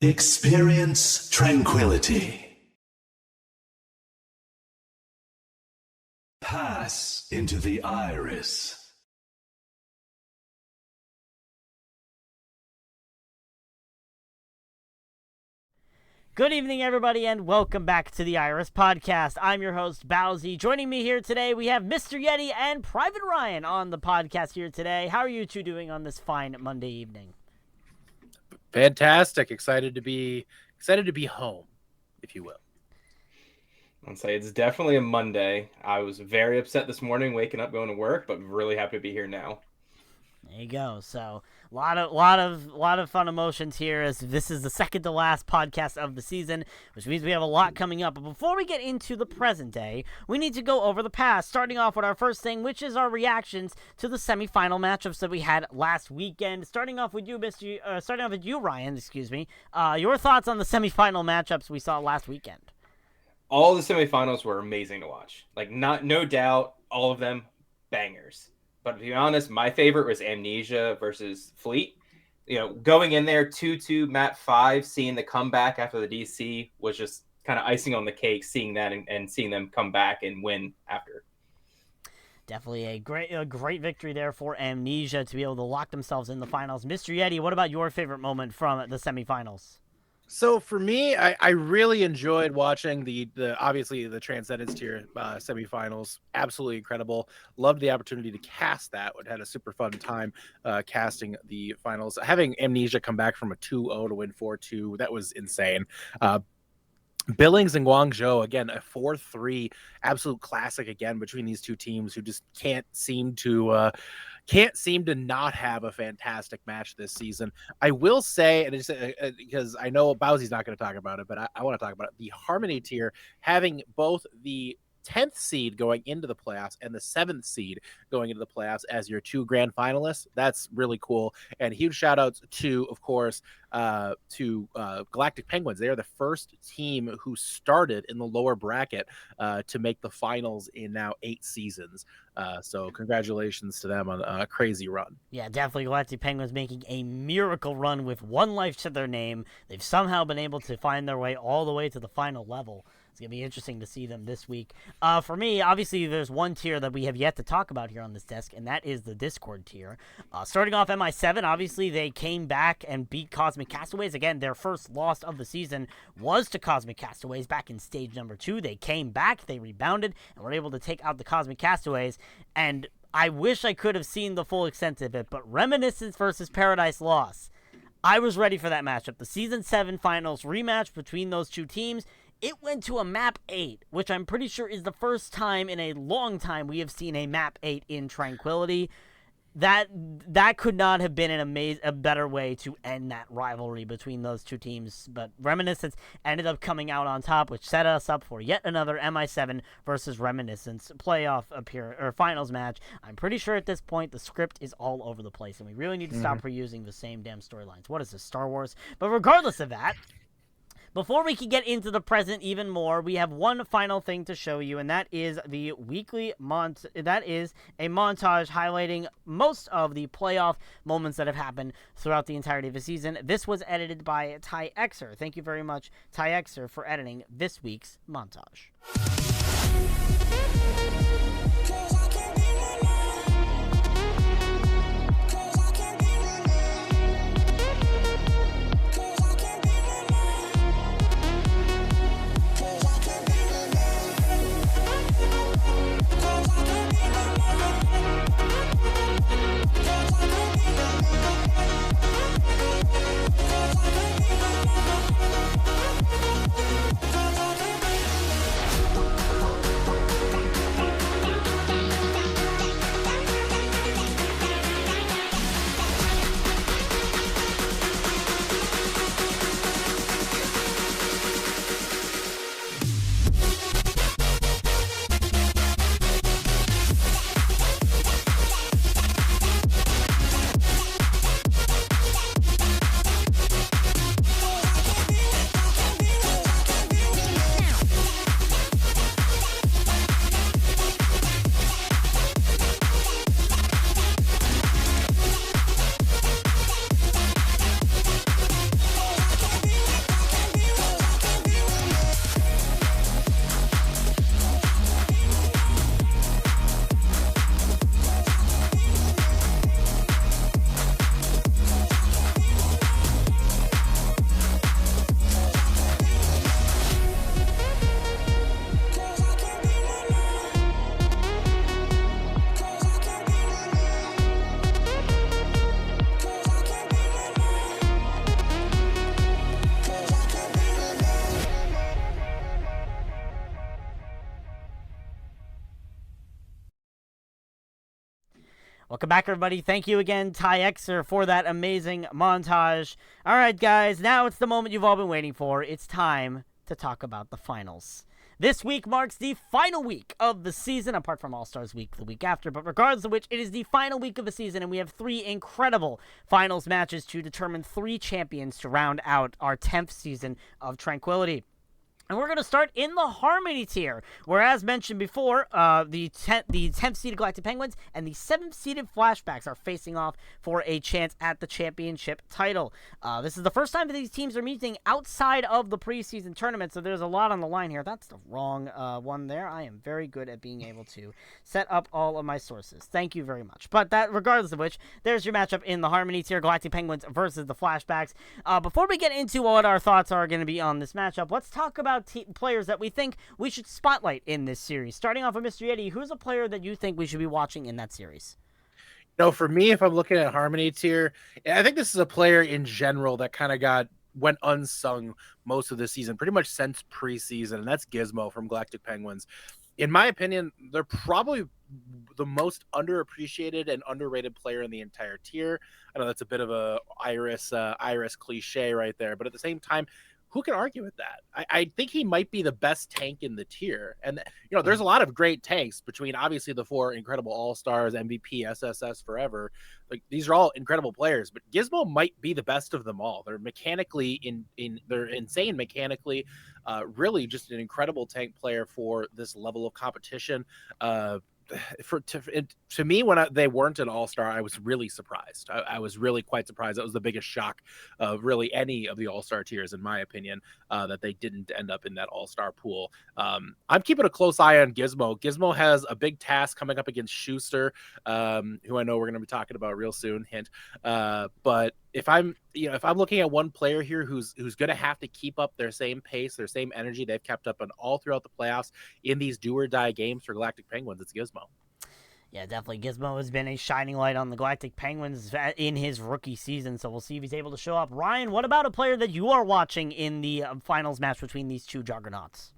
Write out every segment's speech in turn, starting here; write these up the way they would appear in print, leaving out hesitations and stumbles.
Experience tranquility. Pass into the iris. Good evening, everybody, and welcome back to the Iris Podcast. I'm your host, Bowsy. Joining me here today, we have Mr. Yeti and Private Ryan on the podcast here today. How are you two doing on this fine Monday evening? Fantastic. Excited to be home, if you will. I'd say it's definitely a Monday. I was very upset this morning waking up going to work, but really happy to be here now. There you go. So a lot of fun emotions here, as this is the second to last podcast of the season, which means we have a lot coming up. But before we get into the present day, we need to go over the past, starting off with our first thing, which is our reactions to the semifinal matchups that we had last weekend. Starting off with you, Ryan. Your thoughts on the semifinal matchups we saw last weekend? All the semifinals were amazing to watch. No doubt, all of them bangers. But to be honest, my favorite was Amnesia versus Fleet. You know, going in there 2-2 map 5, seeing the comeback after the DC was just kind of icing on the cake, seeing that and seeing them come back and win after. Definitely a great victory there for Amnesia to be able to lock themselves in the finals. Mr. Yeti, what about your favorite moment from the semifinals? So for me, I really enjoyed watching the obviously the Transcendence tier semifinals. Absolutely incredible. Loved the opportunity to cast that. Had a super fun time casting the finals. Having Amnesia come back from a 2-0 to win 4-2, that was insane. Billings and Guangzhou, again, a 4-3 absolute classic again between these two teams who just can't seem to not have a fantastic match this season. I will say, and it's because I know Bowsy's not going to talk about it, but I want to talk about it. The Harmony tier having both the 10th seed going into the playoffs and the 7th seed going into the playoffs as your two grand finalists. That's really cool. And huge shout outs to, of course, to Galactic Penguins. They are the first team who started in the lower bracket to make the finals in now 8 seasons. So congratulations to them on a crazy run. Yeah, definitely Galactic Penguins making a miracle run with one life to their name. They've somehow been able to find their way all the way to the final level. It's going to be interesting to see them this week. For me, obviously, there's one tier that we have yet to talk about here on this desk, and that is the Discord tier. Starting off MI7, obviously, they came back and beat Cosmic Castaways. Again, their first loss of the season was to Cosmic Castaways back in stage number 2. They came back, they rebounded, and were able to take out the Cosmic Castaways. And I wish I could have seen the full extent of it, but Reminiscence versus Paradise Lost. I was ready for that matchup. The Season 7 Finals rematch between those two teams. It went to a map 8, which I'm pretty sure is the first time in a long time we have seen a map 8 in Tranquility. That could not have been a better way to end that rivalry between those two teams. But Reminiscence ended up coming out on top, which set us up for yet another MI7 versus Reminiscence playoff finals match. I'm pretty sure at this point the script is all over the place, and we really need to stop reusing the same damn storylines. What is this, Star Wars? But regardless of that, before we can get into the present even more, we have one final thing to show you, and that is the weekly that is a montage highlighting most of the playoff moments that have happened throughout the entirety of the season. This was edited by Ty Exer. Thank you very much, Ty Exer, for editing this week's montage. Welcome back, everybody. Thank you again, Ty Xer, for that amazing montage. All right, guys, now it's the moment you've all been waiting for. It's time to talk about the finals. This week marks the final week of the season, apart from All-Stars Week the week after, but regardless of which, it is the final week of the season, and we have 3 incredible finals matches to determine 3 champions to round out our 10th season of Tranquility. And we're going to start in the Harmony tier, where, as mentioned before, the 10th seeded Galactic Penguins and the 7th seeded Flashbacks are facing off for a chance at the championship title. This is the first time that these teams are meeting outside of the preseason tournament, so there's a lot on the line here. That's the wrong one there. I am very good at being able to set up all of my sources. Thank you very much. But that, regardless of which, there's your matchup in the Harmony tier, Galactic Penguins versus the Flashbacks. Before we get into what our thoughts are going to be on this matchup, let's talk about players that we think we should spotlight in this series. Starting off with Mr. Yeti, who's a player that you think we should be watching in that series? No, for me, if I'm looking at Harmony tier, I think this is a player in general that kind of went unsung most of the season, pretty much since preseason, and that's Gizmo from Galactic Penguins. In my opinion, they're probably the most underappreciated and underrated player in the entire tier. I know that's a bit of a Iris cliche right there, but at the same time, who can argue with that? I think he might be the best tank in the tier. And, there's a lot of great tanks between obviously the 4 incredible all-stars, MVP, SSS, forever. Like, these are all incredible players, but Gizmo might be the best of them all. They're mechanically they're insane mechanically, really just an incredible tank player for this level of competition. To me, when they weren't an all-star, I was really surprised. I was really quite surprised. That was the biggest shock of really any of the all-star tiers, in my opinion, that they didn't end up in that all-star pool. I'm keeping a close eye on Gizmo. Gizmo has a big task coming up against Schuster, who I know we're going to be talking about real soon. Hint. But if I'm looking at one player here who's going to have to keep up their same pace, their same energy they've kept up on all throughout the playoffs in these do or die games for Galactic Penguins, it's Gizmo. Yeah, definitely. Gizmo has been a shining light on the Galactic Penguins in his rookie season, so we'll see if he's able to show up. Ryan, what about a player that you are watching in the finals match between these two juggernauts?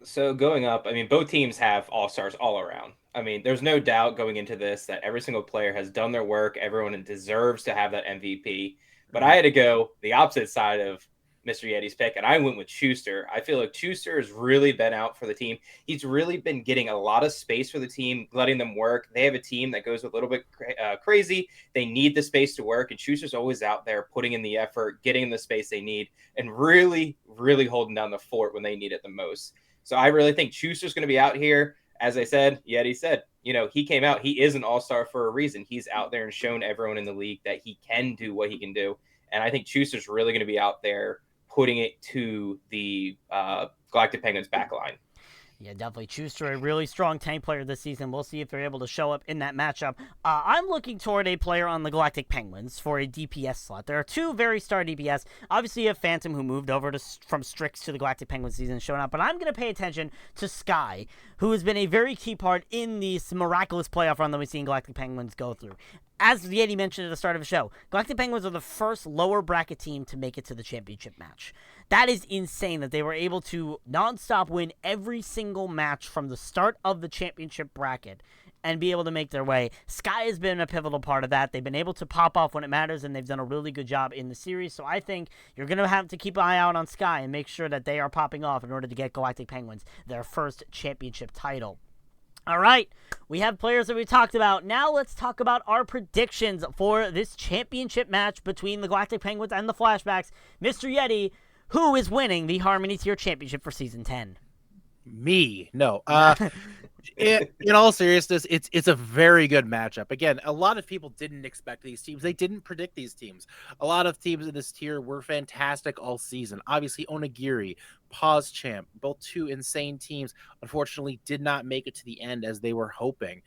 So going up, I mean, both teams have all-stars all around. I mean, there's no doubt going into this that every single player has done their work. Everyone deserves to have that MVP. But I had to go the opposite side of Mr. Yeti's pick, and I went with Schuster. I feel like Schuster has really been out for the team. He's really been getting a lot of space for the team, letting them work. They have a team that goes a little bit crazy. They need the space to work, and Schuster's always out there putting in the effort, getting the space they need, and really, really holding down the fort when they need it the most. So I really think Schuster's going to be out here. As I said, Yeti said, he came out. He is an all-star for a reason. He's out there and shown everyone in the league that he can do what he can do. And I think Schuster's really going to be out there putting it to the Galactic Penguins back line. Yeah, definitely. Schuster, a really strong tank player this season. We'll see if they're able to show up in that matchup. I'm looking toward a player on the Galactic Penguins for a DPS slot. There are 2 very star DPS. Obviously, you have Phantom, who moved over from Strix to the Galactic Penguins season, showing up. But I'm going to pay attention to Sky, who has been a very key part in this miraculous playoff run that we've seen Galactic Penguins go through. As Yeti mentioned at the start of the show, Galactic Penguins are the first lower bracket team to make it to the championship match. That is insane that they were able to nonstop win every single match from the start of the championship bracket and be able to make their way. Sky has been a pivotal part of that. They've been able to pop off when it matters, and they've done a really good job in the series. So I think you're going to have to keep an eye out on Sky and make sure that they are popping off in order to get Galactic Penguins their first championship title. All right, we have players that we talked about. Now let's talk about our predictions for this championship match between the Galactic Penguins and the Flashbacks. Mr. Yeti, who is winning the Harmony Tier Championship for Season 10? Me. No. In all seriousness, it's a very good matchup. Again, a lot of people didn't expect these teams. They didn't predict these teams. A lot of teams in this tier were fantastic all season. Obviously, Onigiri, PawsChamp, both 2 insane teams, unfortunately did not make it to the end as they were hoping.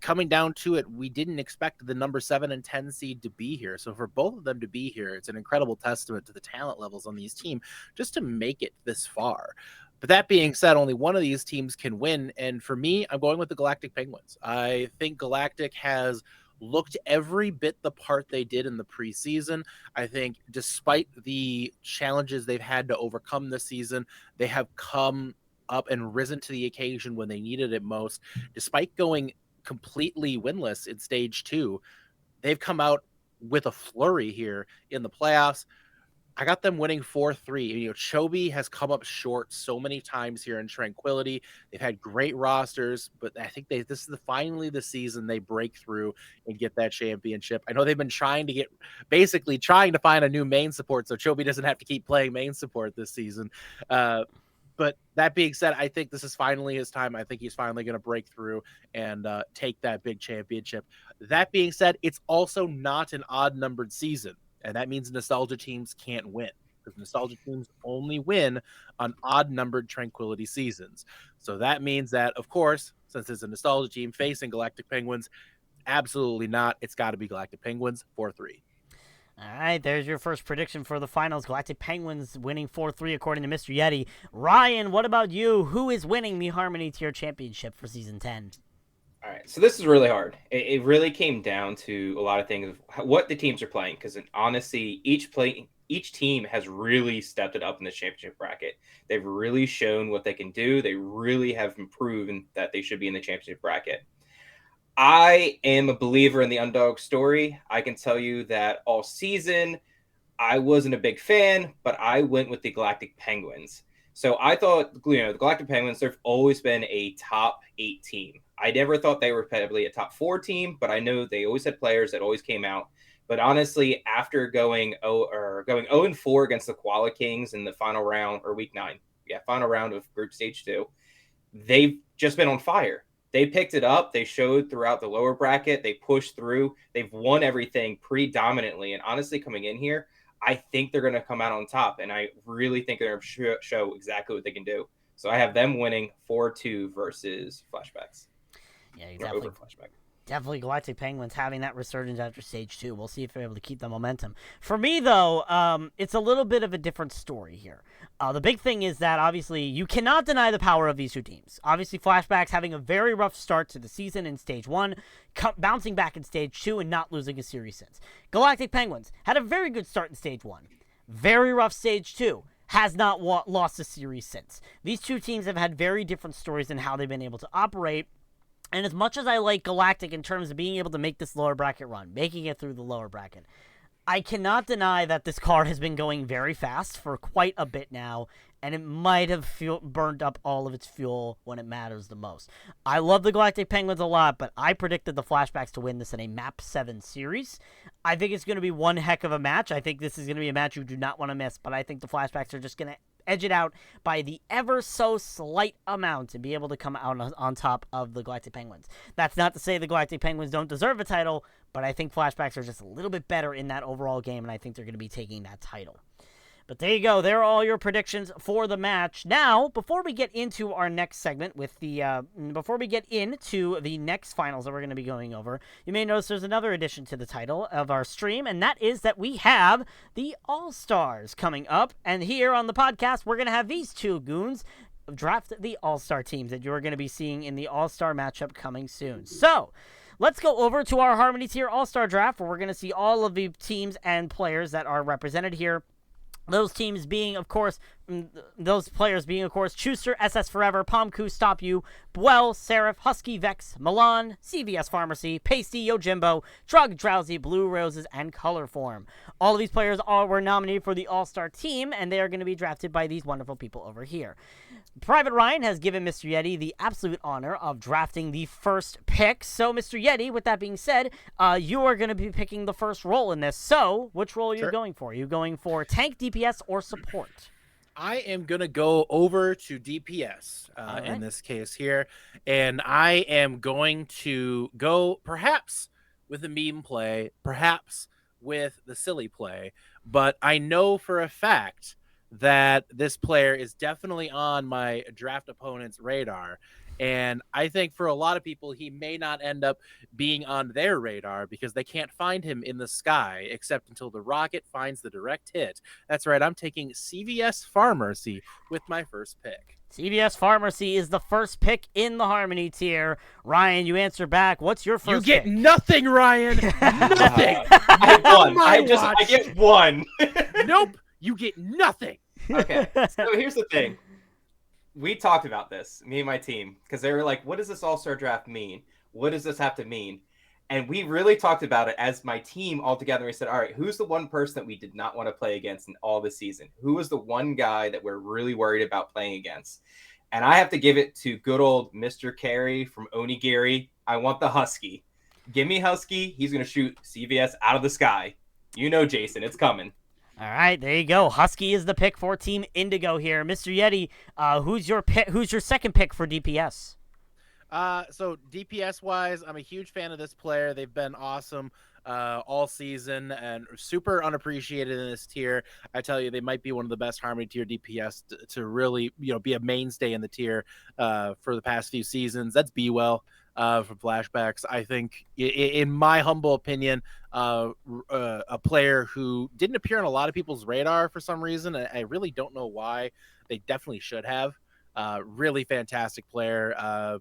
Coming down to it, we didn't expect the number 7 and 10 seed to be here. So for both of them to be here, it's an incredible testament to the talent levels on these teams just to make it this far. But that being said, only one of these teams can win. And for me, I'm going with the Galactic Penguins. I think Galactic has looked every bit the part they did in the preseason. I think despite the challenges they've had to overcome this season, they have come up and risen to the occasion when they needed it most, despite going completely winless in stage 2. They've come out with a flurry here in the playoffs. I got them winning 4-3. You know, Chobi has come up short so many times here in Tranquility. They've had great rosters, but I think this is finally the season they break through and get that championship. I know they've been trying to find a new main support so Chobi doesn't have to keep playing main support this season. But that being said, I think this is finally his time. I think he's finally going to break through and take that big championship. That being said, it's also not an odd-numbered season. And that means nostalgia teams can't win because nostalgia teams only win on odd-numbered Tranquility seasons. So that means that, of course, since it's a nostalgia team facing Galactic Penguins, absolutely not. It's got to be Galactic Penguins 4-3. All right, there's your first prediction for the finals. Galactic Penguins winning 4-3 according to Mr. Yeti. Ryan, what about you? Who is winning the Harmony Tier Championship for Season 10? All right, so this is really hard. It really came down to a lot of things, what the teams are playing, because honestly, each team has really stepped it up in the championship bracket. They've really shown what they can do. They really have proven that they should be in the championship bracket. I am a believer in the underdog story. I can tell you that all season, I wasn't a big fan, but I went with the Galactic Penguins. So I thought, the Galactic Penguins, they've always been a top 8 team. I never thought they were probably a top 4 team, but I know they always had players that always came out. But honestly, after going 0-4 against the Koala Kings in the final round, or week 9, final round of Group Stage 2, they've just been on fire. They picked it up. They showed throughout the lower bracket. They pushed through. They've won everything predominantly. And honestly, coming in here, I think they're going to come out on top. And I really think they're going to show exactly what they can do. So I have them winning 4-2 versus Flashbacks. Yeah, exactly. Definitely Galactic Penguins having that resurgence after Stage 2. We'll see if they're able to keep the momentum. For me, though, it's a little bit of a different story here. The big thing is that, obviously, you cannot deny the power of these two teams. Obviously, Flashbacks having a very rough start to the season in Stage 1, bouncing back in Stage 2, and not losing a series since. Galactic Penguins had a very good start in Stage 1. Very rough Stage 2. Has not lost a series since. These two teams have had very different stories in how they've been able to operate. And as much as I like Galactic in terms of being able to make this lower bracket run, making it through the lower bracket, I cannot deny that this card has been going very fast for quite a bit now, and it might have burned up all of its fuel when it matters the most. I love the Galactic Penguins a lot, but I predicted the Flashbacks to win this in a Map 7 series. I think it's going to be one heck of a match. I think this is going to be a match you do not want to miss, but I think the Flashbacks are just going to edge it out by the ever so slight amount to be able to come out on top of the Galactic Penguins. That's not to say the Galactic Penguins don't deserve a title, but I think Flashbacks are just a little bit better in that overall game, and I think they're going to be taking that title. But there you go. There are all your predictions for the match. Now, before we get into our next segment before we get into the next finals that we're going to be going over, you may notice there's another addition to the title of our stream, and that is that we have the All-Stars coming up. And here on the podcast, we're going to have these two goons draft the All-Star teams that you're going to be seeing in the All-Star matchup coming soon. So, let's go over to our Harmony Tier All-Star Draft, where we're going to see all of the teams and players that are represented here. Those players being, of course, Chuster, SS Forever, Pomku, Stop You, Buell, Seraph, Husky, Vex, Milan, CVS Pharmacy, Pasty, Yojimbo, Drug, Drowsy, Blue Roses, and Colorform. All of these players were nominated for the All-Star team, and they are going to be drafted by these wonderful people over here. Private Ryan has given Mr. Yeti the absolute honor of drafting the first pick. So, Mr. Yeti, with that being said, you are going to be picking the first role in this. So, which role are you going for? Are you going for tank, DPS, or support? I am going to go over to DPS in this case here, and I am going to go perhaps with a meme play, perhaps with the silly play, but I know for a fact that this player is definitely on my draft opponent's radar. And I think for a lot of people, he may not end up being on their radar because they can't find him in the sky except until the rocket finds the direct hit. That's right. I'm taking CVS Pharmacy with my first pick. CVS Pharmacy is the first pick in the Harmony tier. Ryan, you answer back. What's your first pick? You get pick? Nothing, Ryan. Nothing. I have one. I get one. Nope. You get nothing. Okay. So here's the thing. We talked about this, me and my team, because they were like, what does this All-Star draft mean? what does this have to mean? And we really talked about it as my team all together. We said, all right, who's the one person that we did not want to play against in all the season? Who was the one guy that we're really worried about playing against? And I have to give it to good old Mr. Carey from Onigiri. I want the Husky. Give me Husky. He's going to shoot CVS out of the sky. You know, Jason, it's coming. All right, there you go. Husky is the pick for Team Indigo here. Mr. Yeti, who's your pick? Who's your second pick for DPS? So DPS wise, I'm a huge fan of this player. They've been awesome all season and super unappreciated in this tier. I tell you, they might be one of the best Harmony tier DPS to really, be a mainstay in the tier for the past few seasons. That's Bewell from Flashbacks. I think, in my humble opinion, a player who didn't appear on a lot of people's radar for some reason. I really don't know why. They definitely should have. Really fantastic player.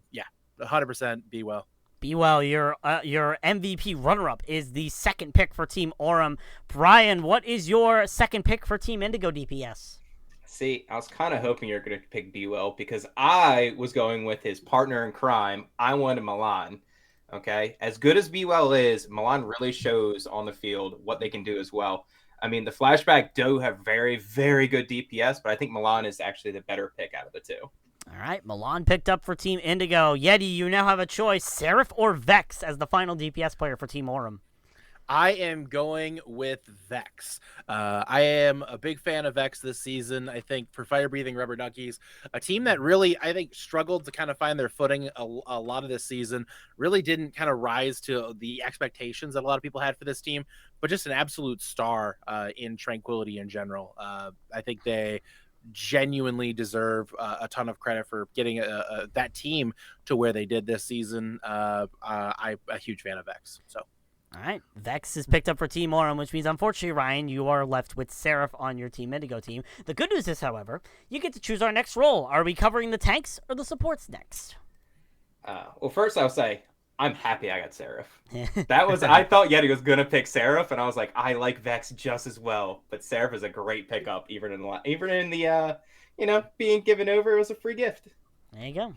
100% Bewell. Bewell, your MVP runner-up is the second pick for Team Aurum. Brian, what is your second pick for Team Indigo DPS? See, I was kind of hoping you're going to pick Bewell because I was going with his partner in crime. I wanted Milan. Okay, as good as Bewell is, Milan really shows on the field what they can do as well. I mean, the Flashback do have very, very good DPS, but I think Milan is actually the better pick out of the two. All right, Milan picked up for Team Indigo. Yeti, you now have a choice, Seraph or Vex as the final DPS player for Team Aurum. I am going with Vex. I am a big fan of Vex this season. I think for Fire Breathing Rubber Duckies, a team that really, I think, struggled to kind of find their footing a lot of this season, really didn't kind of rise to the expectations that a lot of people had for this team, but just an absolute star in Tranquility in general. I think they genuinely deserve a ton of credit for getting that team to where they did this season. I'm a huge fan of Vex, so. All right, Vex is picked up for Team Aurum, which means, unfortunately, Ryan, you are left with Seraph on your Team Indigo team. The good news is, however, you get to choose our next role. Are we covering the tanks or the supports next? Well, first I'll say, I'm happy I got Seraph. I thought Yeti was going to pick Seraph, and I was like, I like Vex just as well, but Seraph is a great pickup, even in the being given over as a free gift. There you go.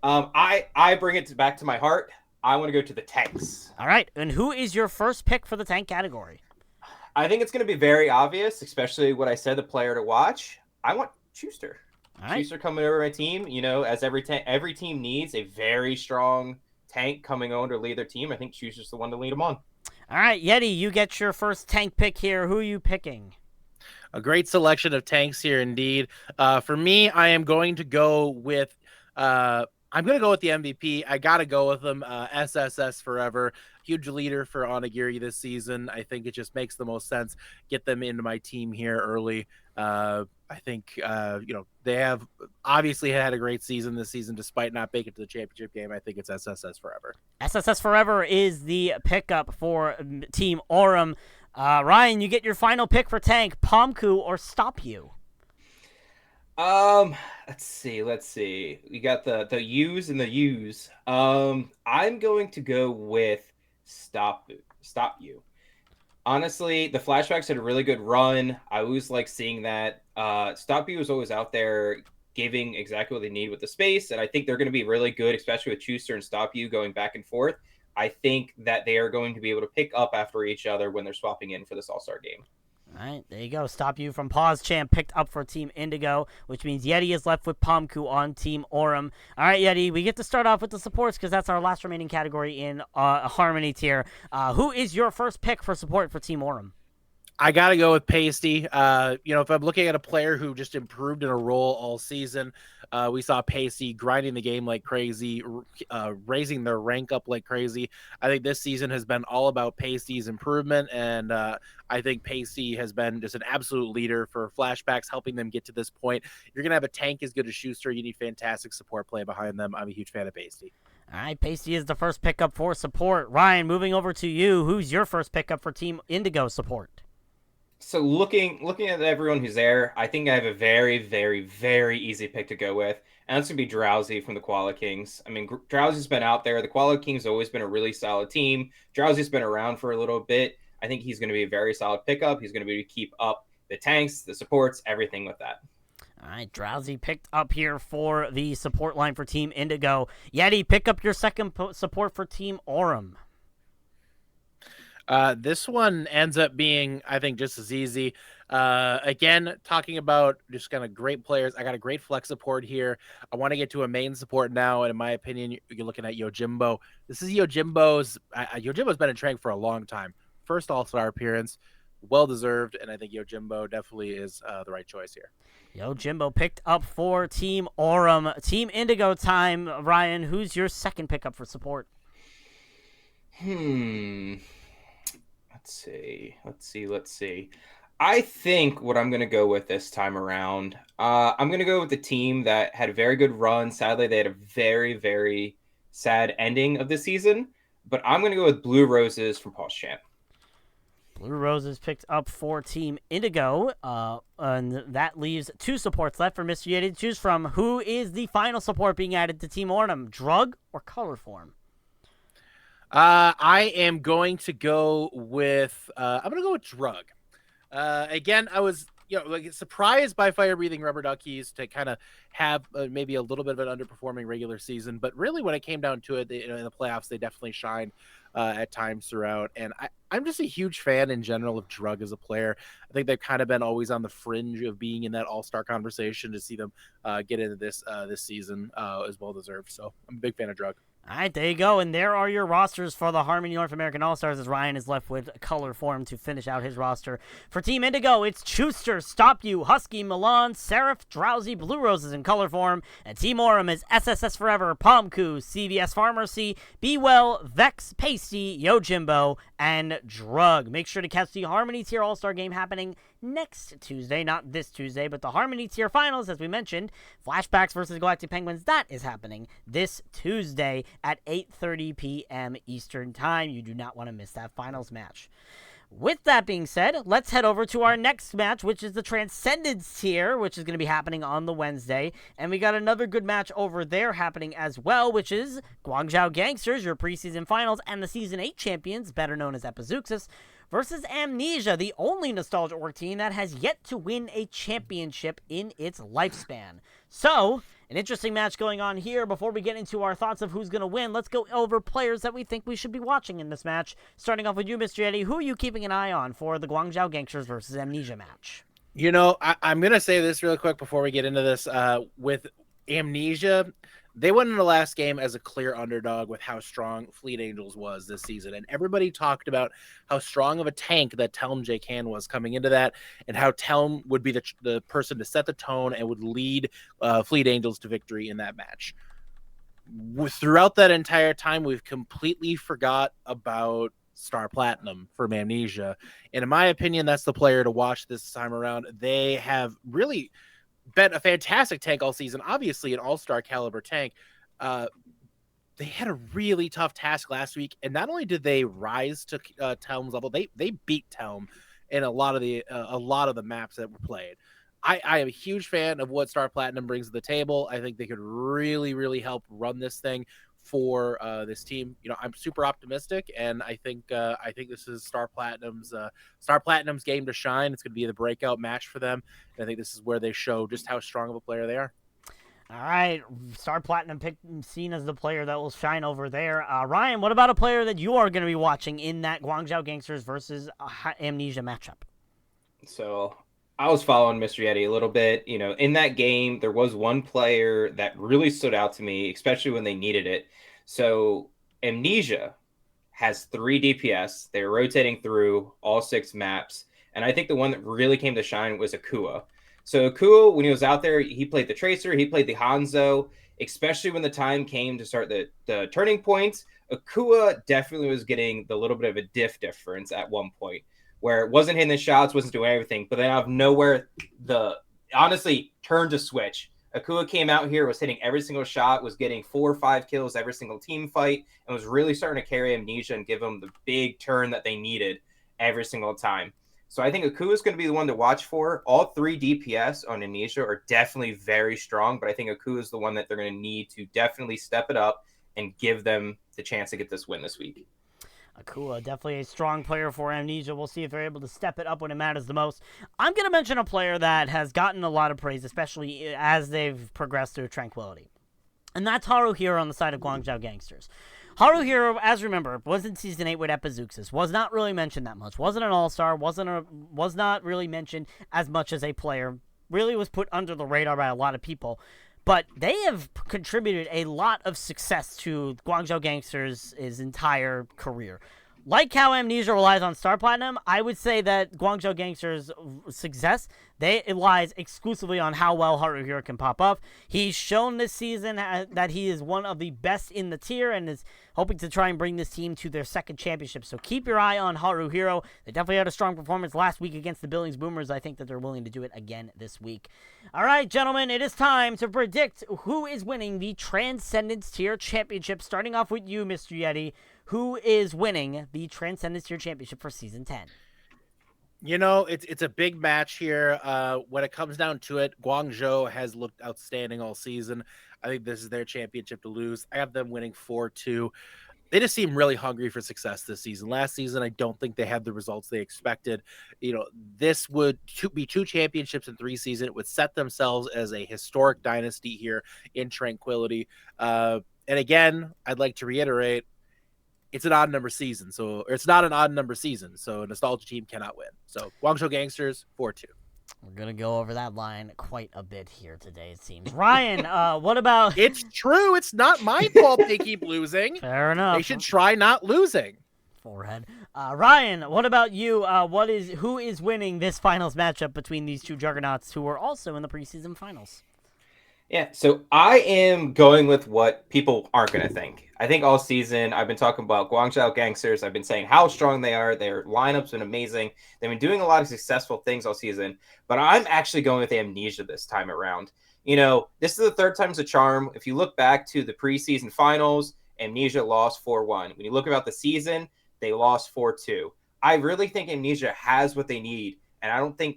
All right. I bring it back to my heart. I want to go to the tanks. All right. And who is your first pick for the tank category? I think it's going to be very obvious, especially what I said, the player to watch. I want Schuster. All right. Schuster coming over my team. As every team needs a very strong tank coming on to lead their team. I think Schuster's the one to lead them on. All right, Yeti, you get your first tank pick here. Who are you picking? A great selection of tanks here, indeed. For me, I am going to go with the MVP. I got to go with them. SSS forever. Huge leader for Onigiri this season. I think it just makes the most sense. Get them into my team here early. I think, they have obviously had a great season this season, despite not making it to the championship game. I think it's SSS forever. SSS forever is the pickup for Team Aurum. Ryan, you get your final pick for tank, Pomku or Stop You. Let's see. We got the U's and the U's. I'm going to go with Stop You. Honestly, the Flashbacks had a really good run. I always like seeing that. Stop You is always out there giving exactly what they need with the space, and I think they're going to be really good, especially with Schuster and Stop You going back and forth. I think that they are going to be able to pick up after each other when they're swapping in for this All-Star game. All right, there you go. Stop You from Pause Champ picked up for Team Indigo, which means Yeti is left with Pomku on Team Aurum. All right, Yeti, we get to start off with the supports because that's our last remaining category in Harmony tier. Who is your first pick for support for Team Aurum? I got to go with Pasty. If I'm looking at a player who just improved in a role all season, we saw Pasty grinding the game like crazy, raising their rank up like crazy. I think this season has been all about Pasty's improvement, and I think Pasty has been just an absolute leader for Flashbacks, helping them get to this point. You're going to have a tank as good as Schuster. You need fantastic support play behind them. I'm a huge fan of Pasty. All right, Pasty is the first pickup for support. Ryan, moving over to you. Who's your first pickup for Team Indigo support? So looking at everyone who's there, I think I have a very, very, very easy pick to go with, and that's going to be Drowsy from the Koala Kings. I mean, Drowsy's been out there. The Koala Kings have always been a really solid team. Drowsy's been around for a little bit. I think he's going to be a very solid pickup. He's going to be able to keep up the tanks, the supports, everything with that. All right, Drowsy picked up here for the support line for Team Indigo. Yeti, pick up your second support for Team Aurum. This one ends up being, I think, just as easy. Again, talking about just kind of great players. I got a great flex support here. I want to get to a main support now, and in my opinion, you're looking at Yojimbo. This is Yojimbo's. Yojimbo's been in training for a long time. First All-Star appearance, well deserved, and I think Yojimbo definitely is the right choice here. Yojimbo picked up for Team Aurum. Team Indigo time. Ryan, who's your second pickup for support? Let's see. I think what I'm going to go with this time around, I'm going to go with the team that had a very good run. Sadly, they had a very, very sad ending of the season. But I'm going to go with Blue Roses from Paul's Champ. Blue Roses picked up for Team Indigo. And that leaves two supports left for Mr. Yeti to choose from. Who is the final support being added to Team Aurum? Drug or Color Form? I am going to go with Drug. Again, I was surprised by Fire Breathing Rubber Duckies to kind of have maybe a little bit of an underperforming regular season, but really when it came down to it, in the playoffs, they definitely shined at times throughout. And I'm just a huge fan in general of Drug as a player. I think they've kind of been always on the fringe of being in that all-star conversation. To see them get into this season is well deserved. So I'm a big fan of Drug. All right, there you go. And there are your rosters for the Harmony North American All-Stars as Ryan is left with Color Form to finish out his roster. For Team Indigo, it's Chuster, Stop You, Husky, Milan, Seraph, Drowsy, Blue Roses in Color Form. And Team Aurum is SSS Forever, Pomku, CVS Pharmacy, Be Well, Vex, Pasty, Yojimbo, and Drug. Make sure to catch the Harmony Tier All-Star game happening next Tuesday, not this Tuesday, but the Harmony Tier Finals, as we mentioned, Flashbacks versus Galactic Penguins, that is happening this Tuesday at 8:30 p.m. Eastern Time. You do not want to miss that finals match. With that being said, let's head over to our next match, which is the Transcendence Tier, which is going to be happening on the Wednesday. And we got another good match over there happening as well, which is Guangzhou Gangsters, your preseason finals, and the Season 8 champions, better known as Epizeuxis, versus Amnesia, the only Nostalgia Org team that has yet to win a championship in its lifespan. So, an interesting match going on here. Before we get into our thoughts of who's going to win, let's go over players that we think we should be watching in this match. Starting off with you, Mr. Eddie, who are you keeping an eye on for the Guangzhou Gangsters versus Amnesia match? I'm going to say this real quick before we get into this. With Amnesia, they went in the last game as a clear underdog with how strong Fleet Angels was this season. And everybody talked about how strong of a tank that Telm J-Can was coming into that, and how Telm would be the person to set the tone and would lead Fleet Angels to victory in that match. Throughout that entire time, we've completely forgot about Star Platinum from Amnesia. And in my opinion, that's the player to watch this time around. They have really been a fantastic tank all season, obviously an all-star caliber tank. They had a really tough task last week, and not only did they rise to Telm's level, they beat Telm in a lot of the maps that were played. I am a huge fan of what Star Platinum brings to the table. I think they could really, really help run this thing for this team. I'm super optimistic, and I think this is Star Platinum's game to shine. It's going to be the breakout match for them, and I think this is where they show just how strong of a player they are. All right, Star Platinum seen as the player that will shine over there. Ryan, what about a player that you are going to be watching in that Guangzhou Gangsters versus Amnesia matchup? So I was following Mr. Yeti a little bit. In that game, there was one player that really stood out to me, especially when they needed it. So Amnesia has 3 DPS. They're rotating through all 6 maps. And I think the one that really came to shine was Akua. So Akua, when he was out there, he played the Tracer, he played the Hanzo, especially when the time came to start the turning points. Akua definitely was getting the little bit of a difference at one point, where it wasn't hitting the shots, wasn't doing everything, but then out of nowhere, honestly turned to switch. Akua came out here, was hitting every single shot, was getting 4 or 5 kills every single team fight, and was really starting to carry Amnesia and give them the big turn that they needed every single time. So I think Akua is going to be the one to watch for. All 3 DPS on Amnesia are definitely very strong, but I think Akua is the one that they're going to need to definitely step it up and give them the chance to get this win this week. Akua, definitely a strong player for Amnesia. We'll see if they're able to step it up when it matters the most. I'm going to mention a player that has gotten a lot of praise, especially as they've progressed through Tranquility. And that's Haruhiro on the side of Guangzhou Gangsters. Haruhiro, as remember, was in Season 8 with Epizeuxis, was not really mentioned that much, wasn't an all-star, was not really mentioned as much as a player, really was put under the radar by a lot of people. But they have contributed a lot of success to Guangzhou Gangsters' entire career. Like how Amnesia relies on Star Platinum, I would say that Guangzhou Gangsters' success, it lies exclusively on how well Haruhiro can pop up. He's shown this season that he is one of the best in the tier and is hoping to try and bring this team to their second championship. So keep your eye on Haruhiro. They definitely had a strong performance last week against the Billings Boomers. I think that they're willing to do it again this week. All right, gentlemen, it is time to predict who is winning the Transcendence Tier Championship. Starting off with you, Mr. Yeti. Who is winning the Transcendence Tier Championship for Season 10? You know, it's a big match here. When it comes down to it, Guangzhou has looked outstanding all season. I think this is their championship to lose. I have them winning 4-2. They just seem really hungry for success this season. Last season, I don't think they had the results they expected. You know, this would be 2 championships in 3 seasons. It would set themselves as a historic dynasty here in Tranquility. And again, I'd like to reiterate, it's an odd number season, or it's not an odd number season, so a nostalgia team cannot win. So Guangzhou Gangsters 4-2. We're gonna go over that line quite a bit here today, it seems. Ryan, what about? It's true. It's not my fault they keep losing. Fair enough. They should try not losing. Forehead. Ryan, what about you? Who is winning this finals matchup between these two juggernauts who were also in the preseason finals? Yeah, so I am going with what people aren't going to think. I think all season I've been talking about Guangzhou Gangsters. I've been saying how strong they are. Their lineup's been amazing. They've been doing a lot of successful things all season. But I'm actually going with Amnesia this time around. You know, this is the third time's a charm. If you look back to the preseason finals, Amnesia lost 4-1. When you look about the season, they lost 4-2. I really think Amnesia has what they need. And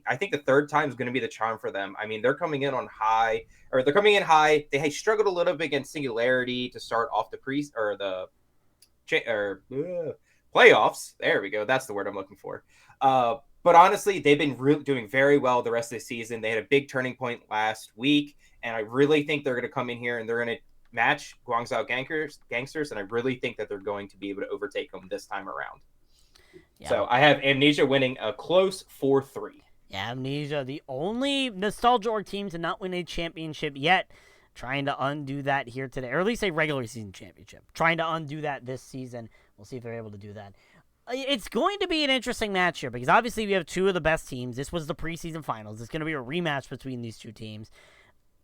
I think the third time is going to be the charm for them. I mean, they're coming in high. They struggled a little bit against Singularity to start off the playoffs. There we go. That's the word I'm looking for. But honestly, they've been doing very well the rest of the season. They had a big turning point last week, and I really think they're going to come in here and they're going to match Guangzhou Gangsters, and I really think that they're going to be able to overtake them this time around. Yeah. So I have Amnesia winning a close 4-3. Yeah, Amnesia, the only Nostalgia Org team to not win a championship yet. Trying to undo that here today, or at least a regular season championship. Trying to undo that this season. We'll see if they're able to do that. It's going to be an interesting match here because obviously we have 2 of the best teams. This was the preseason finals. It's going to be a rematch between these 2 teams.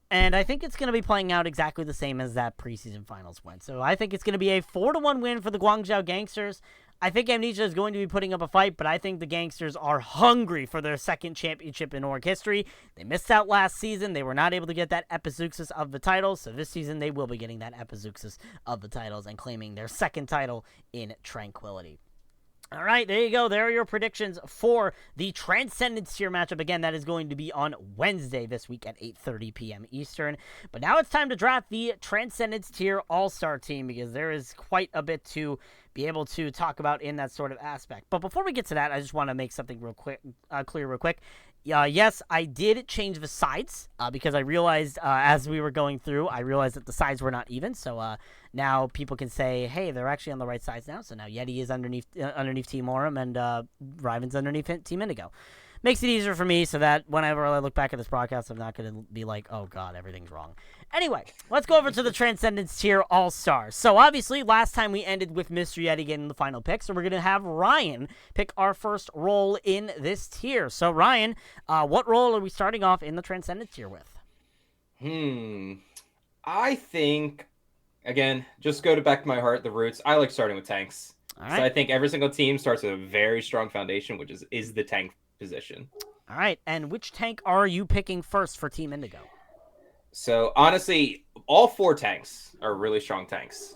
And I think it's going to be playing out exactly the same as that preseason finals went. So I think it's going to be a 4-1 win for the Guangzhou Gangsters. I think Amnesia is going to be putting up a fight, but I think the Gangsters are hungry for their second championship in org history. They missed out last season. They were not able to get that Epizeuxis of the titles, so this season they will be getting that Epizeuxis of the titles and claiming their second title in Tranquility. All right, there you go. There are your predictions for the Transcendence Tier matchup. Again, that is going to be on Wednesday this week at 8:30 p.m. Eastern. But now it's time to draft the Transcendence Tier All-Star team because there is quite a bit to be able to talk about in that sort of aspect. But before we get to that, I just want to make something clear real quick. Yes, I did change the sides because I realized as we were going through, I realized that the sides were not even. So now people can say, hey, they're actually on the right sides now. So now Yeti is underneath Team Aurum and Riven's underneath Team Indigo. Makes it easier for me so that whenever I look back at this broadcast, I'm not going to be like, oh, God, everything's wrong. Anyway, let's go over to the Transcendence Tier All-Stars. So, obviously, last time we ended with Mr. Yeti getting the final pick, so we're going to have Ryan pick our first role in this tier. So, Ryan, what role are we starting off in the Transcendence Tier with? I think, again, just go back to my heart, the roots. I like starting with tanks. All right. So I think every single team starts with a very strong foundation, which is the tank position. All right, and which tank are you picking first for Team Indigo? So, honestly, all 4 tanks are really strong tanks.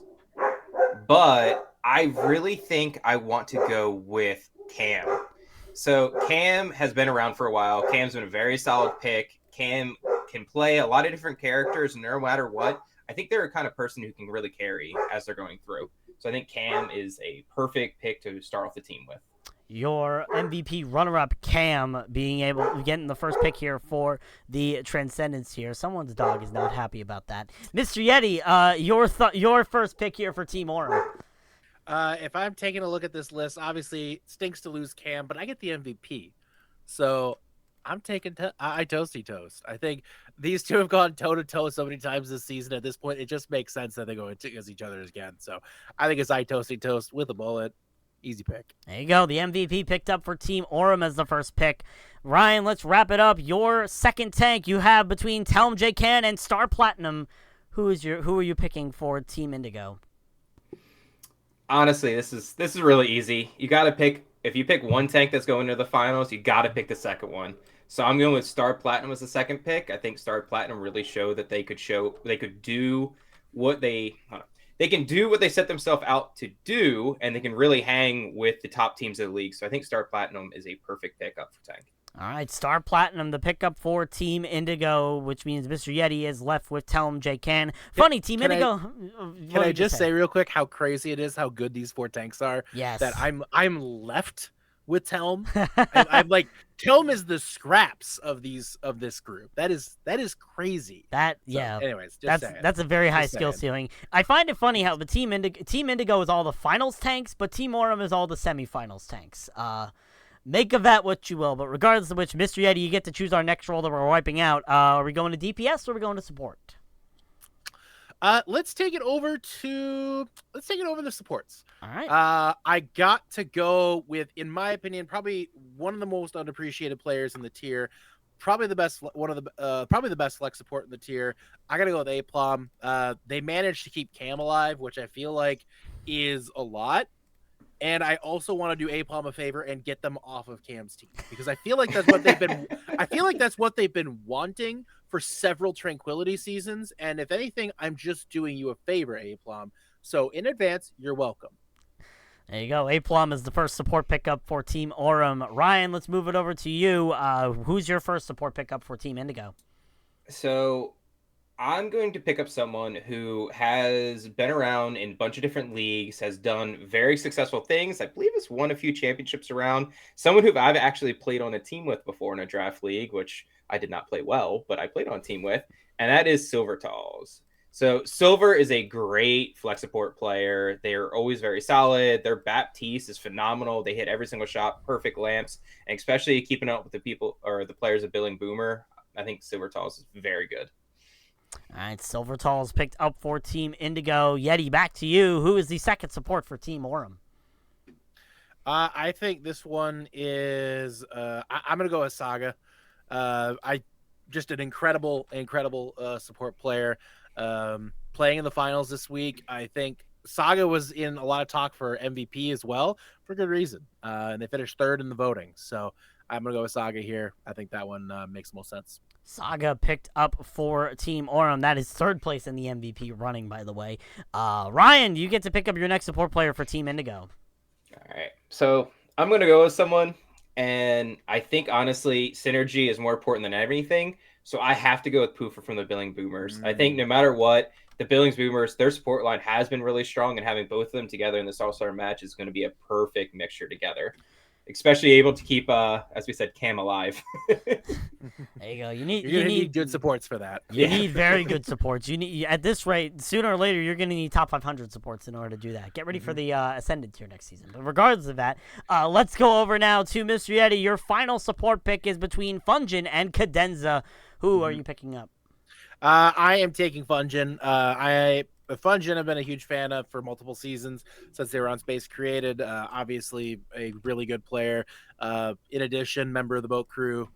But I really think I want to go with Cam. So, Cam has been around for a while. Cam's been a very solid pick. Cam can play a lot of different characters, no matter what. I think they're a kind of person who can really carry as they're going through. So I think Cam is a perfect pick to start off the team with. Your MVP runner-up Cam getting the first pick here for the Transcendence here. Someone's dog is not happy about that. Mr. Yeti, your first pick here for Team Aura. If I'm taking a look at this list, obviously stinks to lose Cam, but I get the MVP. So I'm taking I Toasty Toast. I think these two have gone toe to toe so many times this season. At this point, it just makes sense that they go against each other again. So I think it's I Toasty Toast with a bullet. Easy pick. There you go. The MVP picked up for Team Orem as the first pick. Ryan, let's wrap it up. Your second tank you have between Telm J. Can and Star Platinum. Who are you picking for Team Indigo? Honestly, this is really easy. You got to pick. If you pick one tank that's going to the finals, you got to pick the second one. So I'm going with Star Platinum as the second pick. I think Star Platinum really showed that they could do what they can do what they set themselves out to do, and they can really hang with the top teams of the league. So I think Star Platinum is a perfect pickup for tank. All right, Star Platinum, the pickup for Team Indigo, which means Mr. Yeti is left with Telm J. Can. Funny, Team Indigo. Can I just say real quick how crazy it is, how good these four tanks are? Yes. That I'm left with Telm. I'm like, Telm is the scraps of this group. That is crazy. Anyways, that's a very high skill ceiling. I find it funny how the Team Indigo is all the finals tanks, but Team Orem is all the semifinals tanks. Make of that what you will, but regardless of which, Mr. Yeti, you get to choose our next role that we're wiping out. Are we going to DPS or are we going to support? Let's take it over the supports. All right. I got to go with, in my opinion, probably one of the most underappreciated players in the tier. Probably the best flex support in the tier. I gotta go with Aplom. They managed to keep Cam alive, which I feel like is a lot. And I also want to do Aplom a favor and get them off of Cam's team, because I feel like that's what they've been wanting for several Tranquility seasons. And if anything, I'm just doing you a favor, Aplom. So in advance, you're welcome. There you go. Aplom is the first support pickup for Team Orem. Ryan, let's move it over to you. Who's your first support pickup for Team Indigo? So I'm going to pick up someone who has been around in a bunch of different leagues, has done very successful things. I believe has won a few championships around. Someone who I've actually played on a team with before in a draft league, which I did not play well, but I played on a team with, and that is Silver Talls. So Silver is a great flex support player. They're always very solid. Their Baptiste is phenomenal. They hit every single shot, perfect lamps, and especially keeping up with the people or the players of Billing Boomer. I think Silver Talls is very good. All right, Silver Talls picked up for Team Indigo. Yeti, back to you. Who is the second support for Team Orem? I think this one is I'm gonna go with Saga. Just an incredible support player. Playing in the finals this week. I think Saga was in a lot of talk for MVP as well, for good reason. And they finished third in the voting. So I'm gonna go with Saga here. I think that one makes the most sense. Saga picked up for Team Orem. That is third place in the MVP running, by the way. Ryan, you get to pick up your next support player for Team Indigo. All right. So I'm going to go with someone, and I think, honestly, synergy is more important than everything. So I have to go with Poofer from the Billing Boomers. I think no matter what, the Billings Boomers, their support line has been really strong, and having both of them together in this All-Star match is going to be a perfect mixture together. Especially able to keep, as we said, Cam alive. There you go. You need good supports for that. You need very good supports. You need, at this rate, sooner or later, you're going to need top 500 supports in order to do that. Get ready for the Ascendant tier next season. But regardless of that, let's go over now to Mr. Yeti. Your final support pick is between Fungin and Cadenza. Who are you picking up? I am taking Fungin. Fungin I've been a huge fan of for multiple seasons since they were on Space Created. Obviously a really good player. In addition, member of the boat crew.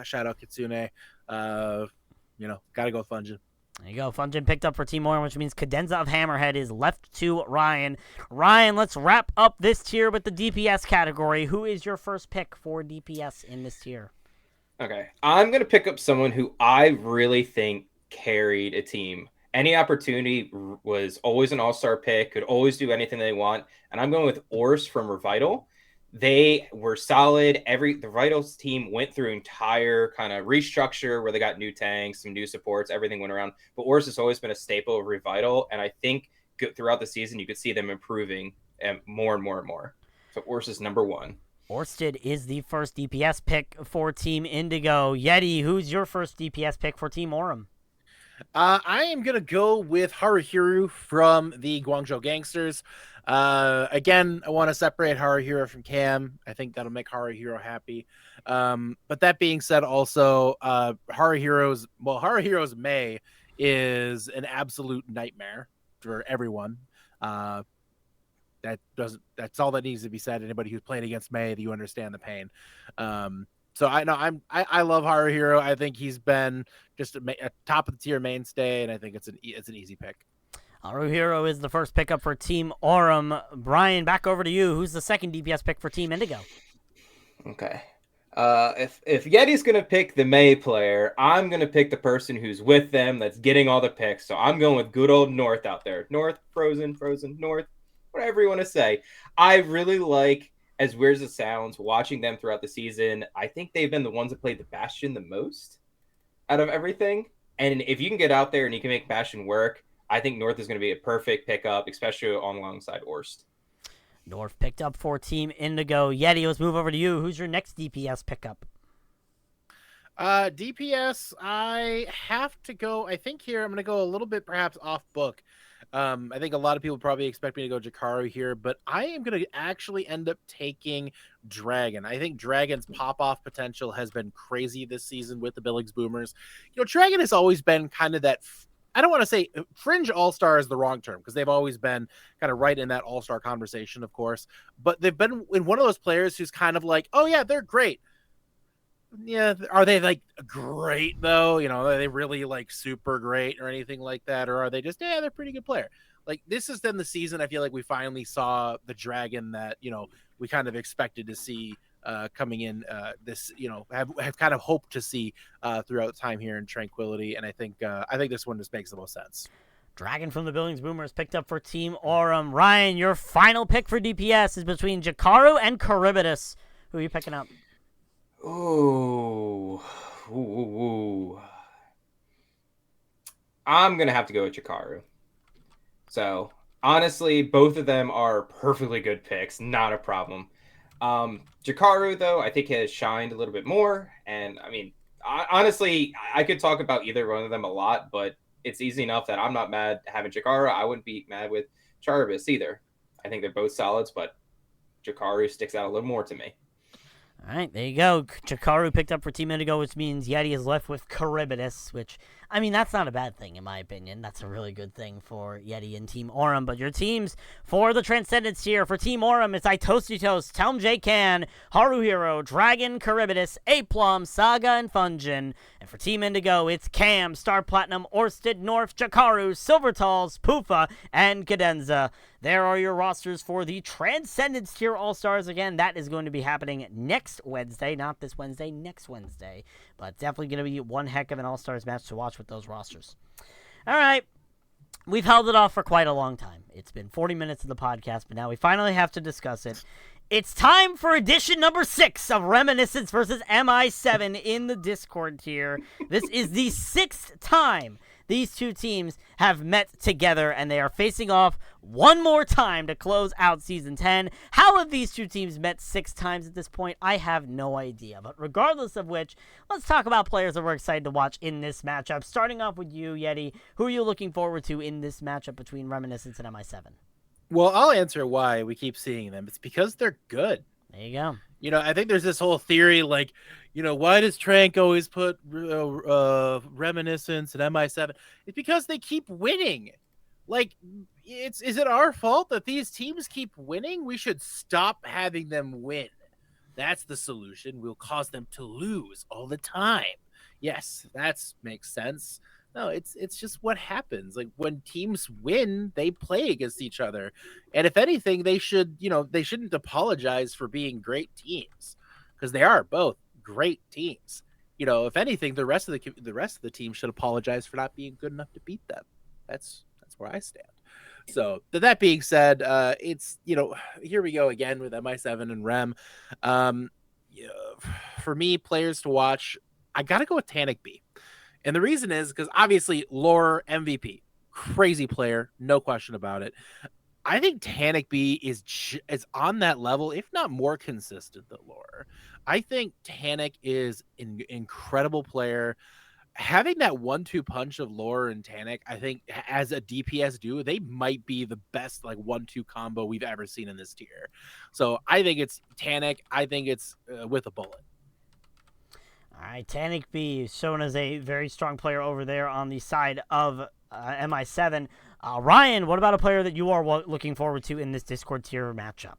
Shout out Kitsune. Gotta go with Fungin. There you go. Fungin picked up for Team Orange, which means Cadenza of Hammerhead is left to Ryan. Ryan, let's wrap up this tier with the DPS category. Who is your first pick for DPS in this tier? Okay. I'm going to pick up someone who I really think carried a team. Any opportunity was always an all-star pick, could always do anything they want. And I'm going with Ors from Revital. They were solid. The Vitals team went through entire kind of restructure where they got new tanks, some new supports, everything went around. But Ors has always been a staple of Revital. And I think throughout the season, you could see them improving and more and more and more. So Orst is number 1. Orsted is the first DPS pick for Team Indigo. Yeti, who's your first DPS pick for Team Aurum? I am going to go with Haruhiru from the Guangzhou Gangsters. Again, I want to separate Haruhiru from Cam. I think that'll make Haruhiru happy. But that being said, also, Haruhiru's Mei is an absolute nightmare for everyone. That's all that needs to be said. Anybody who's playing against Mei, you understand the pain. So I know I love Haruhiru. I think he's been just a top of the tier mainstay, and I think it's an easy pick. Haruhiru is the first pickup for Team Aurum. Brian, back over to you. Who's the second DPS pick for Team Indigo? Okay. If Yeti's gonna pick the Mei player, I'm gonna pick the person who's with them, that's getting all the picks. So I'm going with good old North out there. North, frozen, North, whatever you want to say. I really like, as weird as it sounds, watching them throughout the season. I think they've been the ones that played the Bastion the most out of everything. And if you can get out there and you can make Bastion work, I think North is going to be a perfect pickup, especially alongside Orst. North picked up for Team Indigo. Yeti, let's move over to you. Who's your next DPS pickup? DPS, I have to go. I think here I'm going to go a little bit perhaps off book. I think a lot of people probably expect me to go Jakaru here, but I am going to actually end up taking Dragon. I think Dragon's pop-off potential has been crazy this season with the Billings Boomers. Dragon has always been kind of that, I don't want to say fringe all-star is the wrong term, because they've always been kind of right in that all-star conversation, of course, but they've been in one of those players who's kind of like, oh yeah, they're great. Yeah, are they like great though? Are they really like super great or anything like that? Or are they just, they're a pretty good player? Like, this is then the season I feel like we finally saw the Dragon that, we kind of expected to see coming in this, have kind of hoped to see throughout the time here in Tranquility. And I think this one just makes the most sense. Dragon from the Billings Boomers picked up for Team Aurum. Ryan, your final pick for DPS is between Jakaru and Charybdis. Who are you picking up? Ooh. I'm going to have to go with Jakaru. So, honestly, both of them are perfectly good picks. Not a problem. Jakaru, though, I think has shined a little bit more. And, I mean, honestly, I could talk about either one of them a lot, but it's easy enough that I'm not mad having Jakaru. I wouldn't be mad with Charybdis either. I think they're both solids, but Jakaru sticks out a little more to me. All right, there you go. Jakaru picked up for Team Indigo, which means Yeti is left with Charybdis, which, I mean, that's not a bad thing, in my opinion. That's a really good thing for Yeti and Team Aurum. But your teams for the Transcendence tier, for Team Aurum, it's Itostitos, Telm J. Can, Haruhiru, Dragon, Charybdis, A-Plum, Saga, and Fungin. And for Team Indigo, it's Cam, Star Platinum, Orsted, North, Jakaru, Silvertals, Pufa, and Cadenza. There are your rosters for the Transcendence tier All-Stars. Again, that is going to be happening next Wednesday. Not this Wednesday, next Wednesday. But definitely going to be one heck of an All-Stars match to watch with those rosters. All right. We've held it off for quite a long time. It's been 40 minutes of the podcast, but now we finally have to discuss it. It's time for edition number 6 of Reminiscence versus MI7 in the Discord tier. This is the 6th time these two teams have met together, and they are facing off one more time to close out Season 10. How have these two teams met 6 times at this point? I have no idea. But regardless of which, let's talk about players that we're excited to watch in this matchup. Starting off with you, Yeti. Who are you looking forward to in this matchup between Reminiscence and MI7? Well, I'll answer why we keep seeing them. It's because they're good. There you go. I think there's this whole theory, like, why does Trank always put Reminiscence and MI7? It's because they keep winning. Like, is it our fault that these teams keep winning? We should stop having them win. That's the solution. We'll cause them to lose all the time. Yes, that makes sense. No, it's just what happens. Like, when teams win, they play against each other. And if anything, they shouldn't apologize for being great teams, because they are both great teams. If anything, the rest of the team should apologize for not being good enough to beat them. That's where I stand. So that being said, it's, here we go again with MI7 and Rem. For me, players to watch, I got to go with Tanic B. And the reason is because obviously lore MVP, crazy player, no question about it. I think Tanic B is on that level, if not more consistent than Lore. I think Tanic is an incredible player. Having that 1-2 punch of Lore and Tanic, I think as a DPS duo, they might be the best like 1-2 combo we've ever seen in this tier. So I think it's Tanic. I think it's with a bullet. All right, Tanic B is shown as a very strong player over there on the side of MI7. Ryan, what about a player that you are looking forward to in this Discord tier matchup?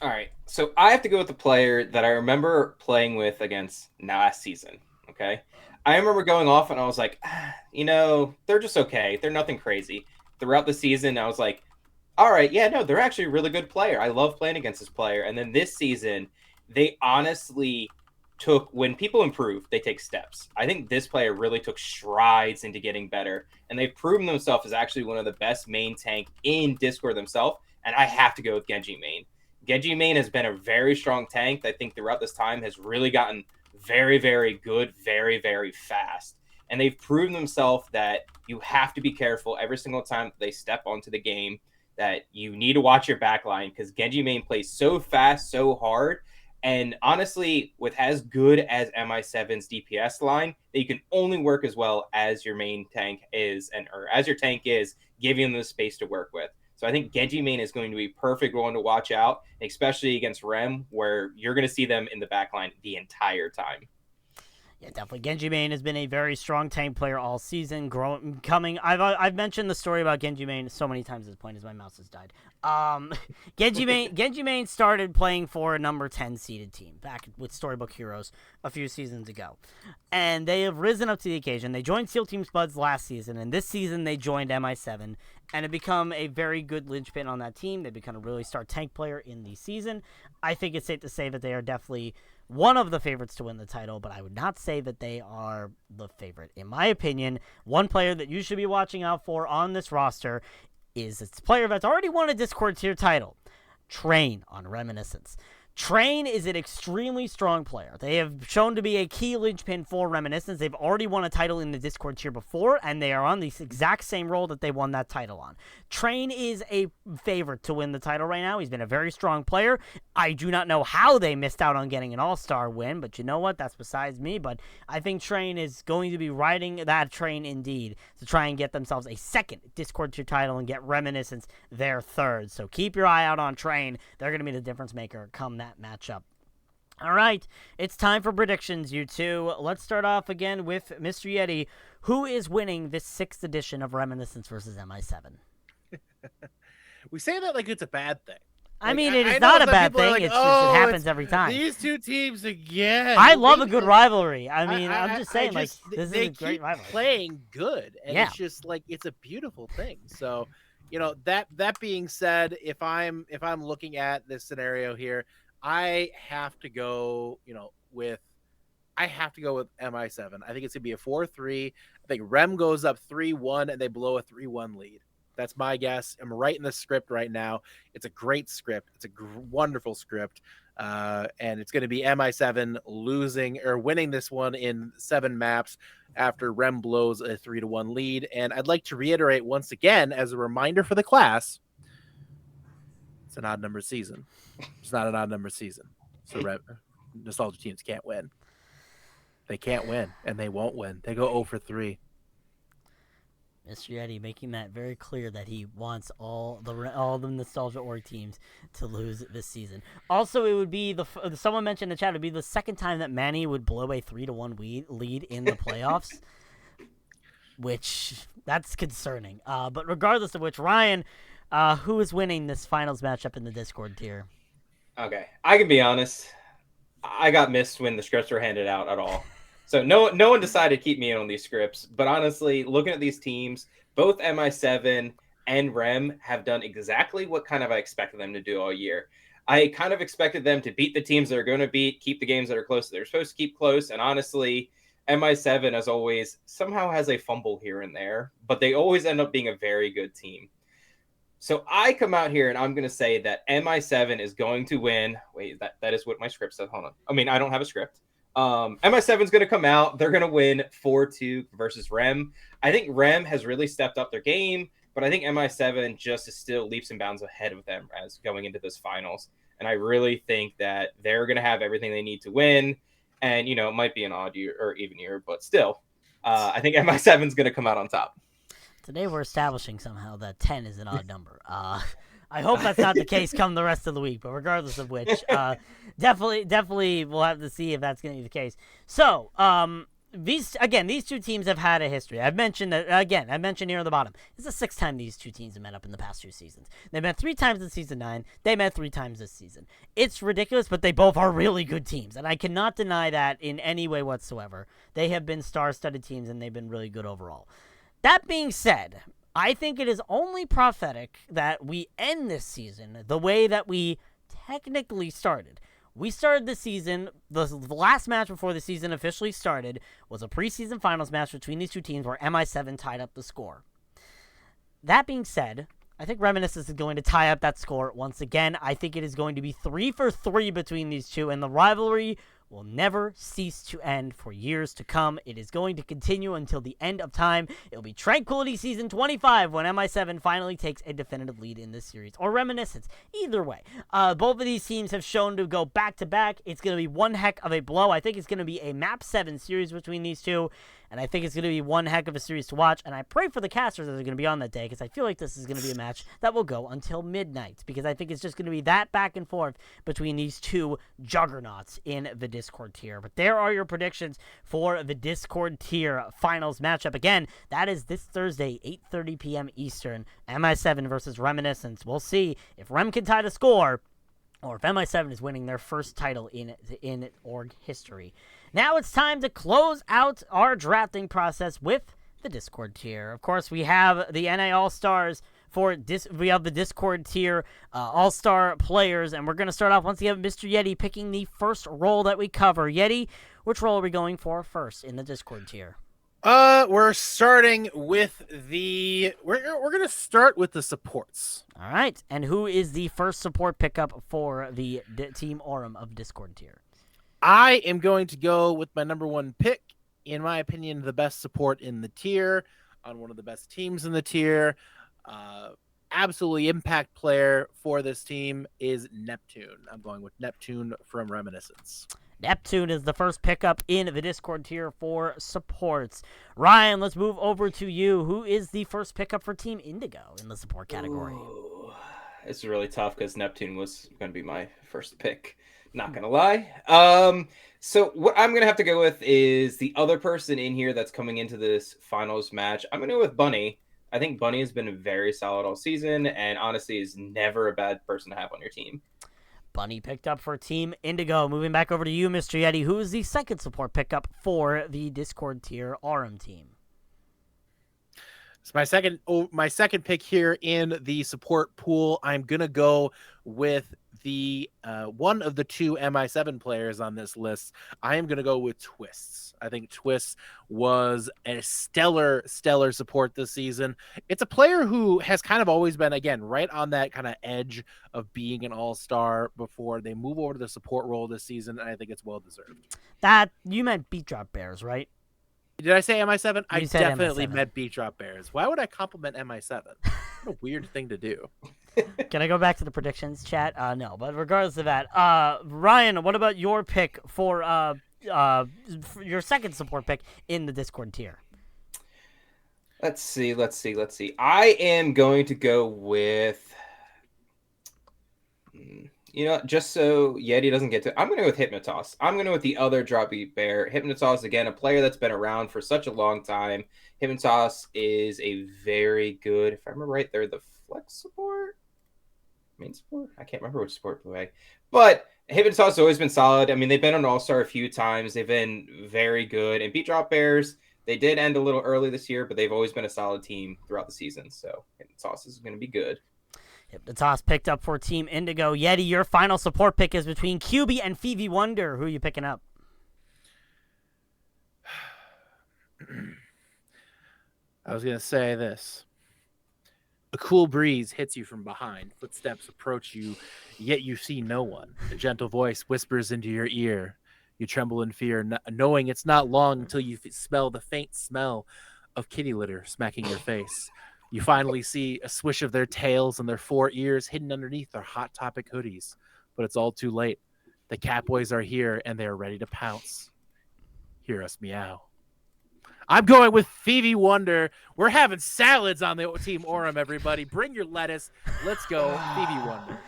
All right, so I have to go with the player that I remember playing with against last season. Okay, I remember going off and I was like, they're just okay. They're nothing crazy. Throughout the season, I was like, all right, yeah, no, they're actually a really good player. I love playing against this player. And then this season, they honestly when people improve, they take steps. I think this player really took strides into getting better, and they've proven themselves as actually one of the best main tank in Discord themselves. And I have to go with Genji main. Genji main has been a very strong tank that I think throughout this time has really gotten very, very good, very, very fast. And they've proven themselves that you have to be careful every single time that they step onto the game, that you need to watch your backline because Genji main plays so fast, so hard. And honestly, with as good as MI7's DPS line, that you can only work as well as your main tank is, or as your tank is, giving them the space to work with. So I think Genji main is going to be perfect one to watch out, especially against Rem, where you're going to see them in the backline the entire time. Yeah, definitely. Genji main has been a very strong tank player all season. I've mentioned the story about Genji main so many times at this point as my mouse has died. Genji main started playing for a number 10 seeded team back with Storybook Heroes a few seasons ago, and they have risen up to the occasion. They joined SEAL Team Spuds last season, and this season they joined MI7 and have become a very good linchpin on that team. They've become a really star tank player in the season. I think it's safe to say that they are definitely one of the favorites to win the title, but I would not say that they are the favorite. In my opinion, one player that you should be watching out for on this roster is a player that's already won a Discord tier title, Train on Reminiscence. Train is an extremely strong player. They have shown to be a key linchpin for Reminiscence. They've already won a title in the Discord tier before, and they are on the exact same role that they won that title on. Train is a favorite to win the title right now. He's been a very strong player. I do not know how they missed out on getting an all-star win, but you know what? That's besides me, but I think Train is going to be riding that train indeed to try and get themselves a second Discord tier title and get Reminiscence their third. So keep your eye out on Train. They're going to be the difference maker come that matchup. All right, it's time for predictions, you two. Let's start off again with Mr. Yeti. Who is winning this 6th edition of Reminiscence versus MI7? We say that like it's a bad thing. I mean, it is not a bad thing. It's just, it happens every time. These two teams again. I love a good rivalry. I mean, I'm just saying, this is a great rivalry. Playing good, and yeah. It's just like it's a beautiful thing. So, that being said, if I'm looking at this scenario here, I have to go, with MI7. I think it's gonna be a 4-3. I think Rem goes up 3-1, and they blow a 3-1 lead. That's my guess. I'm writing the script right now. It's a great script. It's a wonderful script. And it's going to be MI7 winning this one in 7 maps after Rem blows a 3-1 lead. And I'd like to reiterate once again, as a reminder for the class, it's an odd number season. It's not an odd number season. So Nostalgia teams can't win. They can't win, and they won't win. They go 0-3. Mr. Yeti making that very clear that he wants all the Nostalgia Org teams to lose this season. Also, it would be someone mentioned in the chat, it would be the second time that Manny would blow a 3-1 lead in the playoffs, which that's concerning. But regardless of which, Ryan, who is winning this finals matchup in the Discord tier? Okay, I can be honest. I got missed when the scripts were handed out at all. So no one decided to keep me in on these scripts. But honestly, looking at these teams, both MI7 and Rem have done exactly what kind of I expected them to do all year. I kind of expected them to beat the teams that are going to beat, keep the games that are close that they're supposed to keep close. And honestly, MI7, as always, somehow has a fumble here and there, but they always end up being a very good team. So I come out here and I'm going to say that MI7 is going to win. Wait, that is what my script said. Hold on. I mean, I don't have a script. MI7's going to come out. They're going to win 4-2 versus Rem. I think Rem has really stepped up their game, but I think MI7 just is still leaps and bounds ahead of them as going into this finals. And I really think that they're going to have everything they need to win. And, you know, it might be an odd year or even year, but still, I think MI7's going to come out on top. Today we're establishing somehow that 10 is an odd number. I hope that's not the case come the rest of the week, but regardless of which, definitely we'll have to see if that's going to be the case. So, these two teams have had a history. I mentioned here on the bottom. It's the sixth time these two teams have met up in the past 2 seasons. They met 3 times in season 9. They met 3 times this season. It's ridiculous, but they both are really good teams, and I cannot deny that in any way whatsoever. They have been star-studded teams, and they've been really good overall. That being said, I think it is only prophetic that we end this season the way that we technically started. We started the season, the last match before the season officially started was a preseason finals match between these two teams where MI7 tied up the score. That being said, I think Reminiscence is going to tie up that score once again. I think it is going to be 3-for-3 between these two, and the rivalry will never cease to end for years to come. It is going to continue until the end of time. It will be Tranquility Season 25 when MI7 finally takes a definitive lead in this series, or Reminiscence. Either way, both of these teams have shown to go back-to-back. It's going to be one heck of a blow. I think it's going to be a Map 7 series between these two, and I think it's going to be one heck of a series to watch, and I pray for the casters that are going to be on that day, because I feel like this is going to be a match that will go until midnight, because I think it's just going to be that back and forth between these two juggernauts in the Discord tier. But there are your predictions for the Discord tier finals matchup. Again, that is this Thursday, 8:30 p.m. Eastern, MI7 versus Reminiscence. We'll see if Rem can tie the score, or if MI7 is winning their first title in org history. Now it's time to close out our drafting process with the Discord tier. Of course, we have the NA All-Stars we have the Discord tier All-Star players, and we're going to start off once again with Mr. Yeti picking the first role that we cover. Yeti, which role are we going for first in the Discord tier? We're starting with we're gonna start with the supports. All right, and who is the first support pickup for the Team Aurum of Discord tier? I am going to go with my number 1 pick. In my opinion, the best support in the tier, on one of the best teams in the tier. Absolutely impact player for this team is Neptune. I'm going with Neptune from Reminiscence. Neptune is the first pickup in the Discord tier for supports. Ryan, let's move over to you. Who is the first pickup for Team Indigo in the support category? Ooh, it's really tough because Neptune was going to be my first pick. Not going to lie. So what I'm going to have to go with is the other person in here that's coming into this finals match. I'm going to go with Bunny. I think Bunny has been very solid all season, and honestly is never a bad person to have on your team. Bunny picked up for Team Indigo. Moving back over to you, Mr. Yeti. Who is the second support pickup for the Discord tier Aurum team? It's my second pick here in the support pool. I'm gonna go with the one of the 2 MI7 players on this list. I am gonna go with Twists. I think Twists was a stellar support this season. It's a player who has kind of always been, again, right on that kind of edge of being an all-star before they move over to the support role this season, and I think it's well deserved. That you meant Beat Drop Bears, right? Did I say MI7? I definitely MI7. meant Beat Drop Bears. Why would I compliment MI7? What a weird thing to do. Can I go back to the predictions chat? No, but regardless of that, Ryan, what about your pick for your second support pick in the Discord tier? Let's see. I am going to go with, just so Yeti doesn't get to, I'm going to go with Hypnotoss. I'm going to go with the other drop beat bear. Hypnotoss, again, a player that's been around for such a long time. Hypnotoss is a very good, if I remember right, they're the flex support? Main support? I can't remember which support play. But Hypnotoss has always been solid. I mean, they've been an all-star a few times. They've been very good. And Beat Drop Bears, they did end a little early this year, but they've always been a solid team throughout the season. So Hypnotoss is going to be good. Hypnotoss picked up for Team Indigo. Yeti, your final support pick is between QB and Phoebe Wonder. Who are you picking up? I was going to say this. A cool breeze hits you from behind. Footsteps approach you, yet you see no one. A gentle voice whispers into your ear. You tremble in fear, knowing it's not long until you smell the faint smell of kitty litter smacking your face. You finally see a swish of their tails and their 4 ears hidden underneath their Hot Topic hoodies. But it's all too late. The Catboys are here, and they are ready to pounce. Hear us meow. I'm going with Phoebe Wonder. We're having salads on the Team Orem, everybody. Bring your lettuce. Let's go, Phoebe Wonder.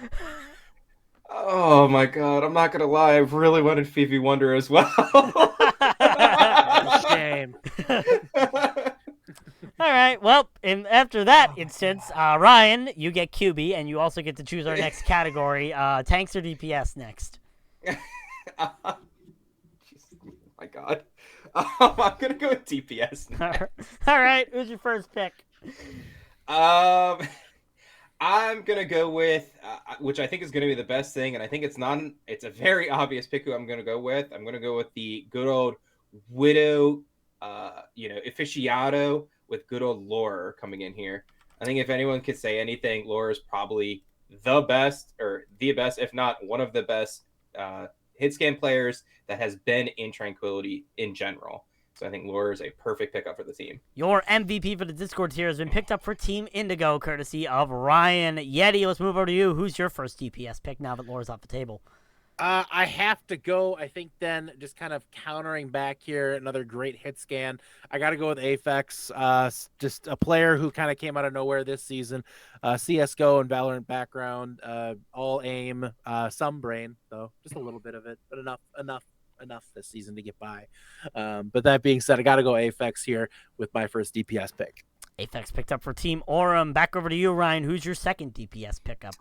Oh my god, I'm not gonna lie, I've really wanted Phoebe Wonder as well. Shame. All right. Well, and after that instance, Ryan, you get QB, and you also get to choose our next category: tanks or DPS next. Oh my god. I'm gonna go with DPS next. All right. Who's your first pick? I'm gonna go with, which I think is gonna be the best thing, and I think it's a very obvious pick who I'm gonna go with. I'm gonna go with the good old Widow, aficionado with good old Laura coming in here. I think if anyone could say anything, Laura is probably the best, if not one of the best hit scan players that has been in Tranquility in general. So I think Laura is a perfect pickup for the team. Your MVP for the Discord tier has been picked up for Team Indigo, courtesy of Ryan. Yeti, let's move over to you. Who's your first DPS pick now that Laura's off the table? I have to go, I think, then, just kind of countering back here, another great hit scan. I got to go with Aphex, just a player who kind of came out of nowhere this season. CSGO and Valorant background, all aim, some brain, though, just a little bit of it, but enough this season to get by. But that being said, I got to go Aphex here with my first DPS pick. Aphex picked up for Team Orem. Back over to you, Ryan. Who's your second DPS pickup?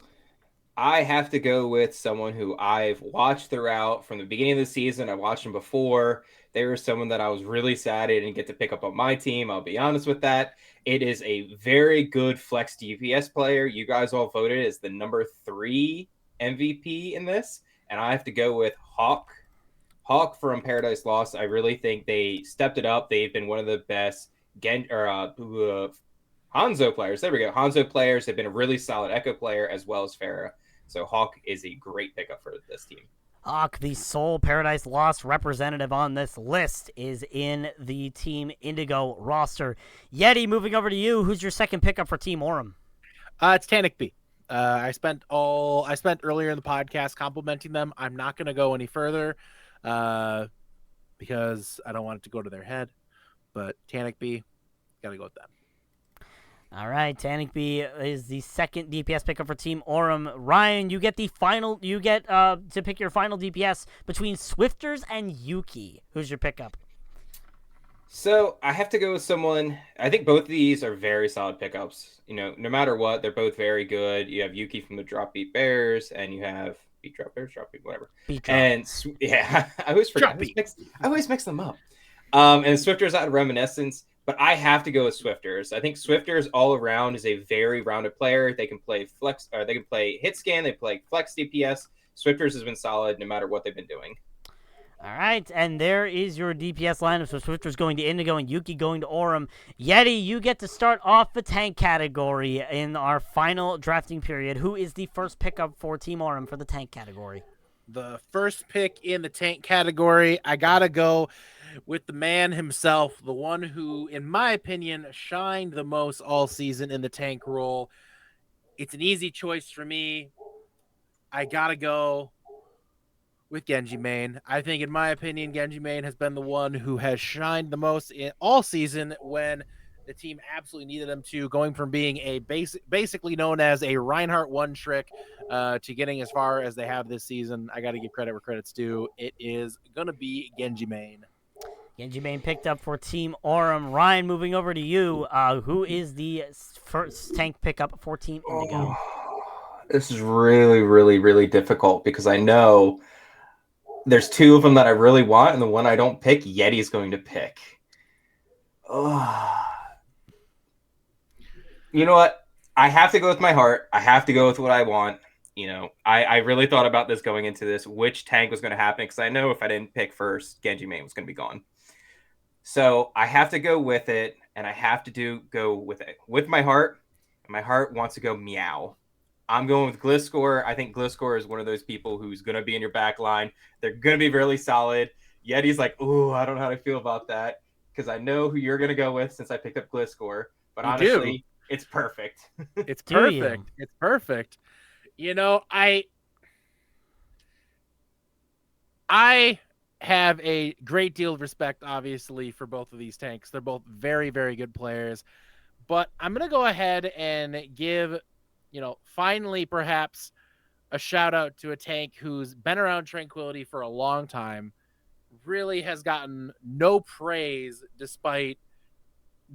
I have to go with someone who I've watched throughout from the beginning of the season. I watched him before. They were someone that I was really sad I didn't get to pick up on my team. I'll be honest with that. It is a very good flex DPS player. You guys all voted as the number 3 MVP in this. And I have to go with Hawk. Hawk from Paradise Lost. I really think they stepped it up. They've been one of the best Hanzo players. There we go. Hanzo players have been a really solid Echo player as well as Pharah. So Hawk is a great pickup for this team. Hawk, the sole Paradise Lost representative on this list, is in the Team Indigo roster. Yeti, moving over to you. Who's your second pickup for Team Orem? It's Tanic B. I spent earlier in the podcast complimenting them. I'm not going to go any further because I don't want it to go to their head. But Tanic B, got to go with them. All right, Tanic B is the second DPS pickup for Team Orem. Ryan, you get to pick your final DPS between Swifters and Yuki. Who's your pickup? So I have to go with someone. I think both of these are very solid pickups. No matter what, they're both very good. You have Yuki from the Drop Beat Bears, and you have Beat Drop Bears, Drop Beat, whatever. Beat Drop. And yeah, I always forget. I always mix them up. And Swifters out of Reminiscence. But I have to go with Swifters. I think Swifters all around is a very rounded player. They can play flex, or they can play hit scan. They play flex DPS. Swifters has been solid no matter what they've been doing. All right, and there is your DPS lineup. So Swifters going to Indigo and Yuki going to Orem. Yeti, you get to start off the tank category in our final drafting period. Who is the first pickup for Team Orem for the tank category? The first pick in the tank category, I got to go with the man himself, the one who, in my opinion, shined the most all season in the tank role. It's an easy choice for me. I got to go with Genji Main. I think, in my opinion, Genji Main has been the one who has shined the most in all season when the team absolutely needed him to, going from being a basically known as a Reinhardt one trick to getting as far as they have this season. I got to give credit where credit's due. It is going to be Genji Main. Genji Main picked up for Team Orem. Ryan, moving over to you. Who is the first tank pickup for Team Indigo? This is really, really, really difficult because I know there's two of them that I really want, and the one I don't pick, Yeti's going to pick. You know what? I have to go with my heart. I have to go with what I want. I really thought about this going into this, which tank was going to happen, because I know if I didn't pick first, Genji Main was going to be gone. So I have to go with it, and I have to go with it with my heart. And my heart wants to go Meow. I'm going with Gliscor. I think Gliscor is one of those people who's going to be in your back line. They're going to be really solid. Yeti's like, ooh, I don't know how to feel about that because I know who you're gonna go with since I picked up Gliscor. But honestly, it's perfect. It's Do you? perfect. It's perfect. You know, I have a great deal of respect, obviously, for both of these tanks. They're both very, very good players. But I'm going to go ahead and give, finally perhaps a shout out to a tank who's been around Tranquility for a long time, really has gotten no praise despite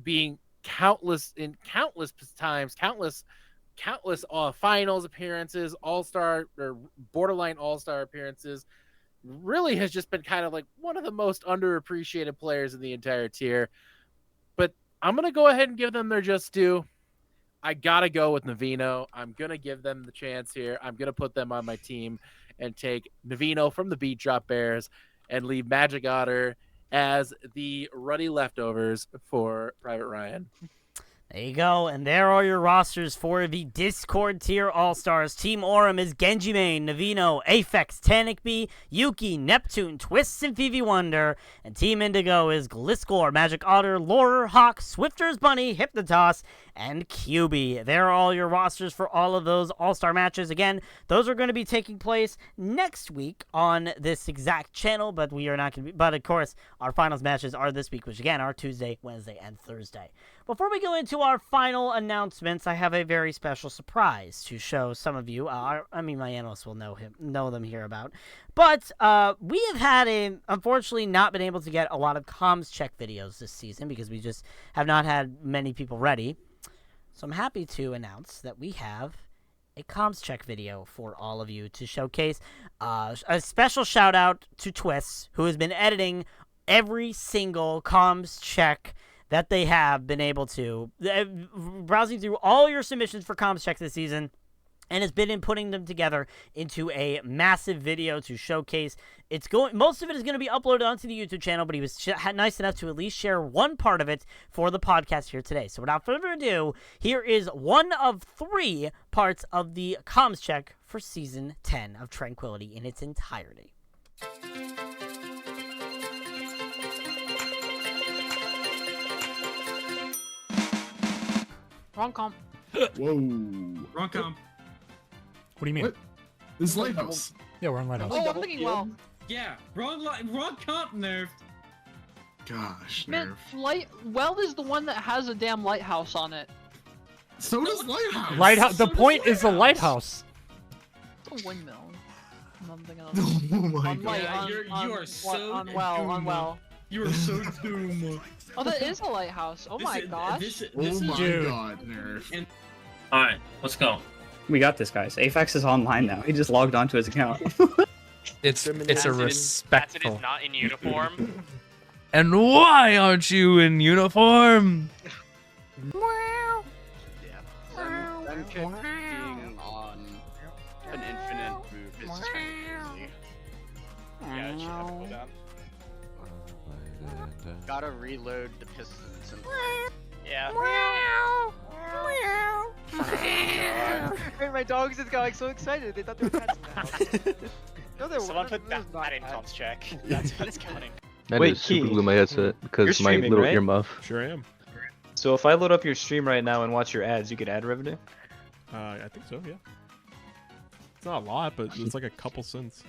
being countless times, countless finals appearances, all-star or borderline all-star appearances. Really has just been kind of like one of the most underappreciated players in the entire tier. But I'm going to go ahead and give them their just due. I got to go with Navino. I'm going to give them the chance here. I'm going to put them on my team and take Navino from the Beat Drop Bears and leave Magic Otter as the ruddy leftovers for Private Ryan. There you go, and there are your rosters for the Discord tier All-Stars. Team Aurum is Genji Main, Navino, Aphex, Tanikby, Yuki, Neptune, Twists, and Phoebe Wonder. And Team Indigo is Gliscor, Magic Otter, Laurer, Hawk, Swifter's Bunny, Hypnotoss, and QB. There are all your rosters for all of those All-Star matches. Again, those are going to be taking place next week on this exact channel, but we are not going to be. But of course, our finals matches are this week, which again are Tuesday, Wednesday, and Thursday. Before we go into our final announcements, I have a very special surprise to show some of you. My analysts will know them here about. But we have had unfortunately not been able to get a lot of comms check videos this season because we just have not had many people ready. So I'm happy to announce that we have a comms check video for all of you to showcase. A special shout out to Twists, who has been editing every single comms check that they have been able to, browsing through all your submissions for comms check this season, and has been putting them together into a massive video to showcase. Most of it is going to be uploaded onto the YouTube channel, but he was nice enough to at least share one part of it for the podcast here today. So without further ado, here is one of 3 parts of the comms check for Season 10 of Tranquility in its entirety. Wrong comp. Whoa. Wrong comp. What do you mean? What? This is Lighthouse. Yeah, we're on Lighthouse. Oh, I'm thinking well. Yeah, wrong comp, nerfed. Gosh, Man, nerf. Well is the one that has a damn lighthouse on it. So does Lighthouse. Lighthouse. The point is the lighthouse. It's a windmill. I'm thinking of Oh my on god. light, Yeah, on, you are so on well, on doomed. well. You are so doomed. Oh, that is a lighthouse. Oh my gosh. This Oh is my Dude. god, nerf. Alright, let's go. We got this, guys. Aphex is online now. He just logged onto his account. It's a respectful. is not in uniform. And why aren't you in uniform? Them kids being on an infinite move is just crazy. Yeah, it should have a cooldown. Gotta reload the pistons and Yeah. Wait, my dogs just got like so excited. They thought they were cats now. No, they Someone weren't. put that in comms check. That's what it's counting. Wait, super glue my headset because my streaming, little right? earmuff. Sure am. So if I load up your stream right now and watch your ads, you get ad revenue? I think so, yeah. It's not a lot, but it's like a couple cents.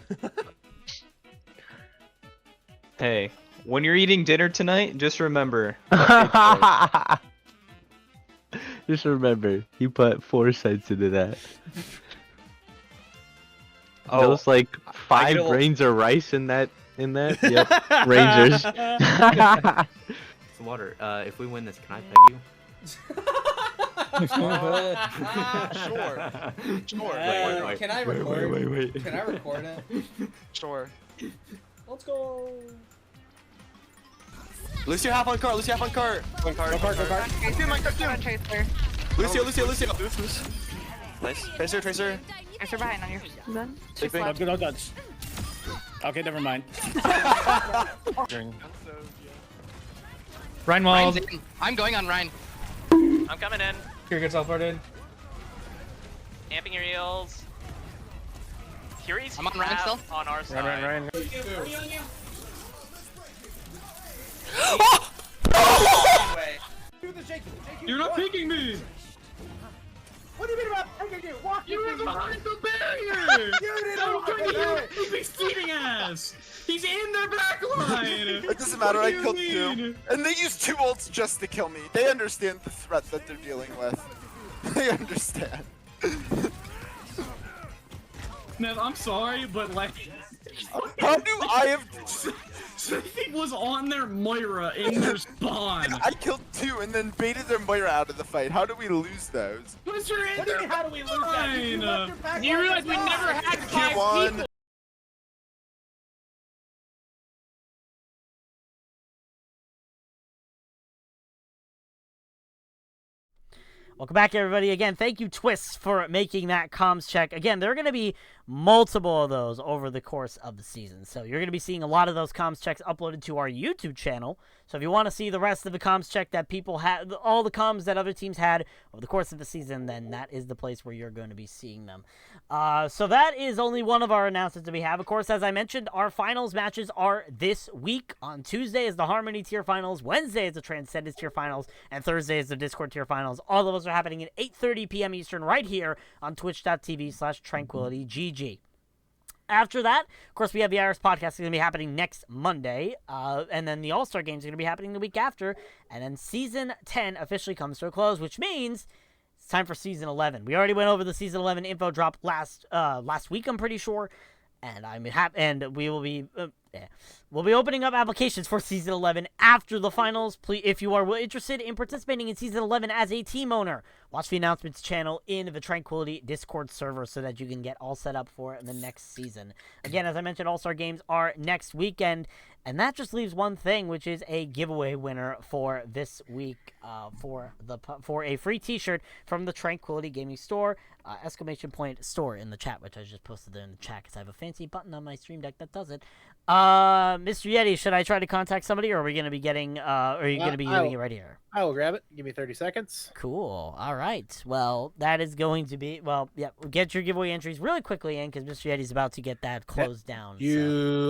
Hey, when you're eating dinner tonight, just remember. Just remember, he put 4 cents into that. Oh, That was like 5 feel- grains of rice in that. Yep, Rangers. Some water. If we win this, can I peg you? Sure. Wait, Can I record? wait. Can I record it? Sure. Let's go. Lucio, half on cart. Lucio, half on cart. Go cart. Lucio. Nice. Tracer. Tracer behind on you. Done? Sleeping. Good. Okay, never mind. Ryan Walls. I'm going on Ryan. I'm coming in. Here gets teleported. Amping your heels. Fury's I'm on Ryan still. on our side. Ryan. You're not picking me! What do you mean about picking you? Walk You were me. behind the barrier! You didn't I'm walk going me to back. you, big steaming ass! He's in their back line! It doesn't matter, What I do you killed mean? two. And they used 2 ults just to kill me. They understand the threat that they're dealing with. They understand. Nev, I'm sorry, but like... How do I have... Something was on their Moira in their spawn! I killed 2 and then baited their Moira out of the fight. How do we lose those? Because you're in What do you their mean, how do we lose that? You line! left your back You line realize to we die. never had 5 Q1. people. Welcome back, everybody. Again, thank you, Twists, for making that comms check. Again, there are going to be multiple of those over the course of the season. So you're going to be seeing a lot of those comms checks uploaded to our YouTube channel. So if you want to see the rest of the comms check that people had, all the comms that other teams had over the course of the season, then that is the place where you're going to be seeing them. So that is only one of our announcements that we have. Of course, as I mentioned, our finals matches are this week. On Tuesday is the Harmony tier finals, Wednesday is the Transcendence tier finals, and Thursday is the Discord tier finals. All of those are happening at 8:30 p.m. Eastern right here on twitch.tv/tranquilitygg. After that, of course, we have the Iris podcast going to be happening next Monday, and then the All-Star Games are going to be happening the week after, and then Season 10 officially comes to a close, which means it's time for Season 11. We already went over the Season 11 info drop last week, I'm pretty sure, and we will be we'll be opening up applications for Season 11 after the finals. Please, if you are interested in participating in Season 11 as a team owner, watch the announcements channel in the Tranquility Discord server so that you can get all set up for the next season. Again, as I mentioned, All-Star Games are next weekend, and that just leaves one thing, which is a giveaway winner for this week for a free T-shirt from the Tranquility Gaming Store, !store in the chat, which I just posted there in the chat because I have a fancy button on my stream deck that does it. Mr. Yeti, should I try to contact somebody, or are we going to be getting, are you going to be doing it right here? I will grab it. Give me 30 seconds. Cool. All right. Well, that is going to be, get your giveaway entries really quickly in because Mr. Yeti's about to get that closed down.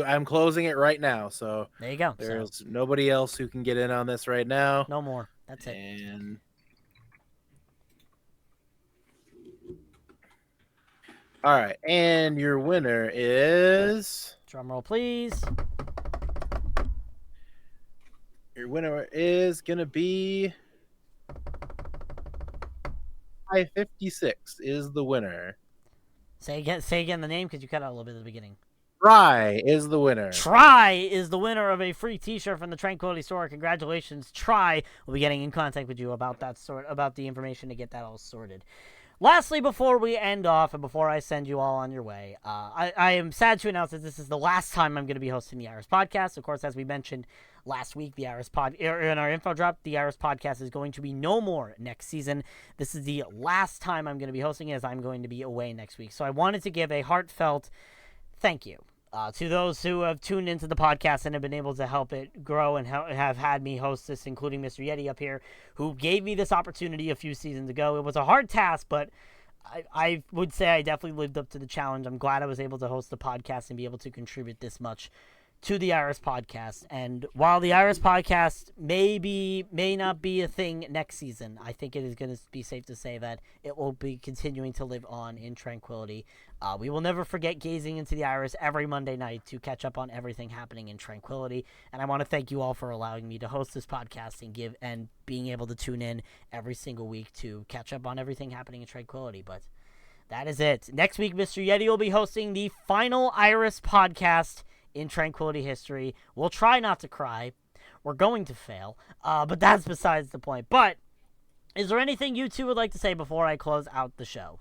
I'm closing it right now, so there you go. There's nobody else who can get in on this right now. No more. That's it. And all right, and your winner is... Drum roll, please. Your winner is going to be... I-56 is the winner. Say again the name because you cut out a little bit at the beginning. Try is the winner. Try is the winner of a free T-shirt from the Tranquility Store. Congratulations, Try. We'll be getting in contact with you about about the information to get that all sorted. Lastly, before we end off and before I send you all on your way, I am sad to announce that this is the last time I'm going to be hosting the Iris Podcast. Of course, as we mentioned last week, in our info drop, the Iris Podcast is going to be no more next season. This is the last time I'm going to be hosting it, as I'm going to be away next week. So I wanted to give a heartfelt thank you to those who have tuned into the podcast and have been able to help it grow and have had me host this, including Mr. Yeti up here, who gave me this opportunity a few seasons ago. It was a hard task, but I would say I definitely lived up to the challenge. I'm glad I was able to host the podcast and be able to contribute this much to the Iris Podcast. And while the Iris Podcast may not be a thing next season, I think it is going to be safe to say that it will be continuing to live on in tranquility. We will never forget gazing into the Iris every Monday night to catch up on everything happening in tranquility. And I want to thank you all for allowing me to host this podcast and being able to tune in every single week to catch up on everything happening in tranquility. But that is it. Next week, Mr. Yeti will be hosting the final Iris Podcast in Tranquility history. We'll try not to cry. We're going to fail, but that's besides the point. But is there anything you two would like to say before I close out the show?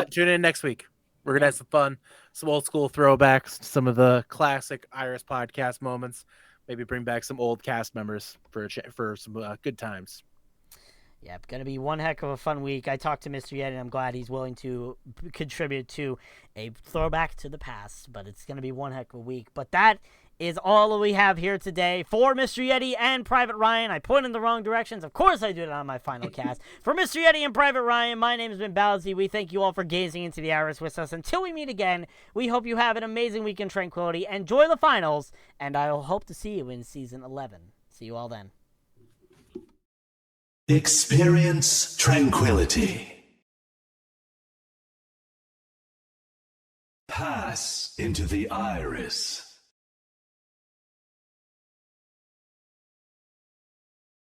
Tune in next week. We're gonna have some fun, some old school throwbacks, some of the classic Iris Podcast moments. Maybe bring back some old cast members for some good times. Yeah, it's going to be one heck of a fun week. I talked to Mr. Yet, and I'm glad he's willing to contribute to a throwback to the past, but it's going to be one heck of a week. But that is all we have here today. For Mr. Yeti and Private Ryan, I point in the wrong directions. Of course I do it on my final cast. For Mr. Yeti and Private Ryan, my name has been Bowsy. We thank you all for gazing into the iris with us. Until we meet again, we hope you have an amazing week in tranquility. Enjoy the finals, and I will hope to see you in Season 11. See you all then. Experience tranquility. Pass into the iris.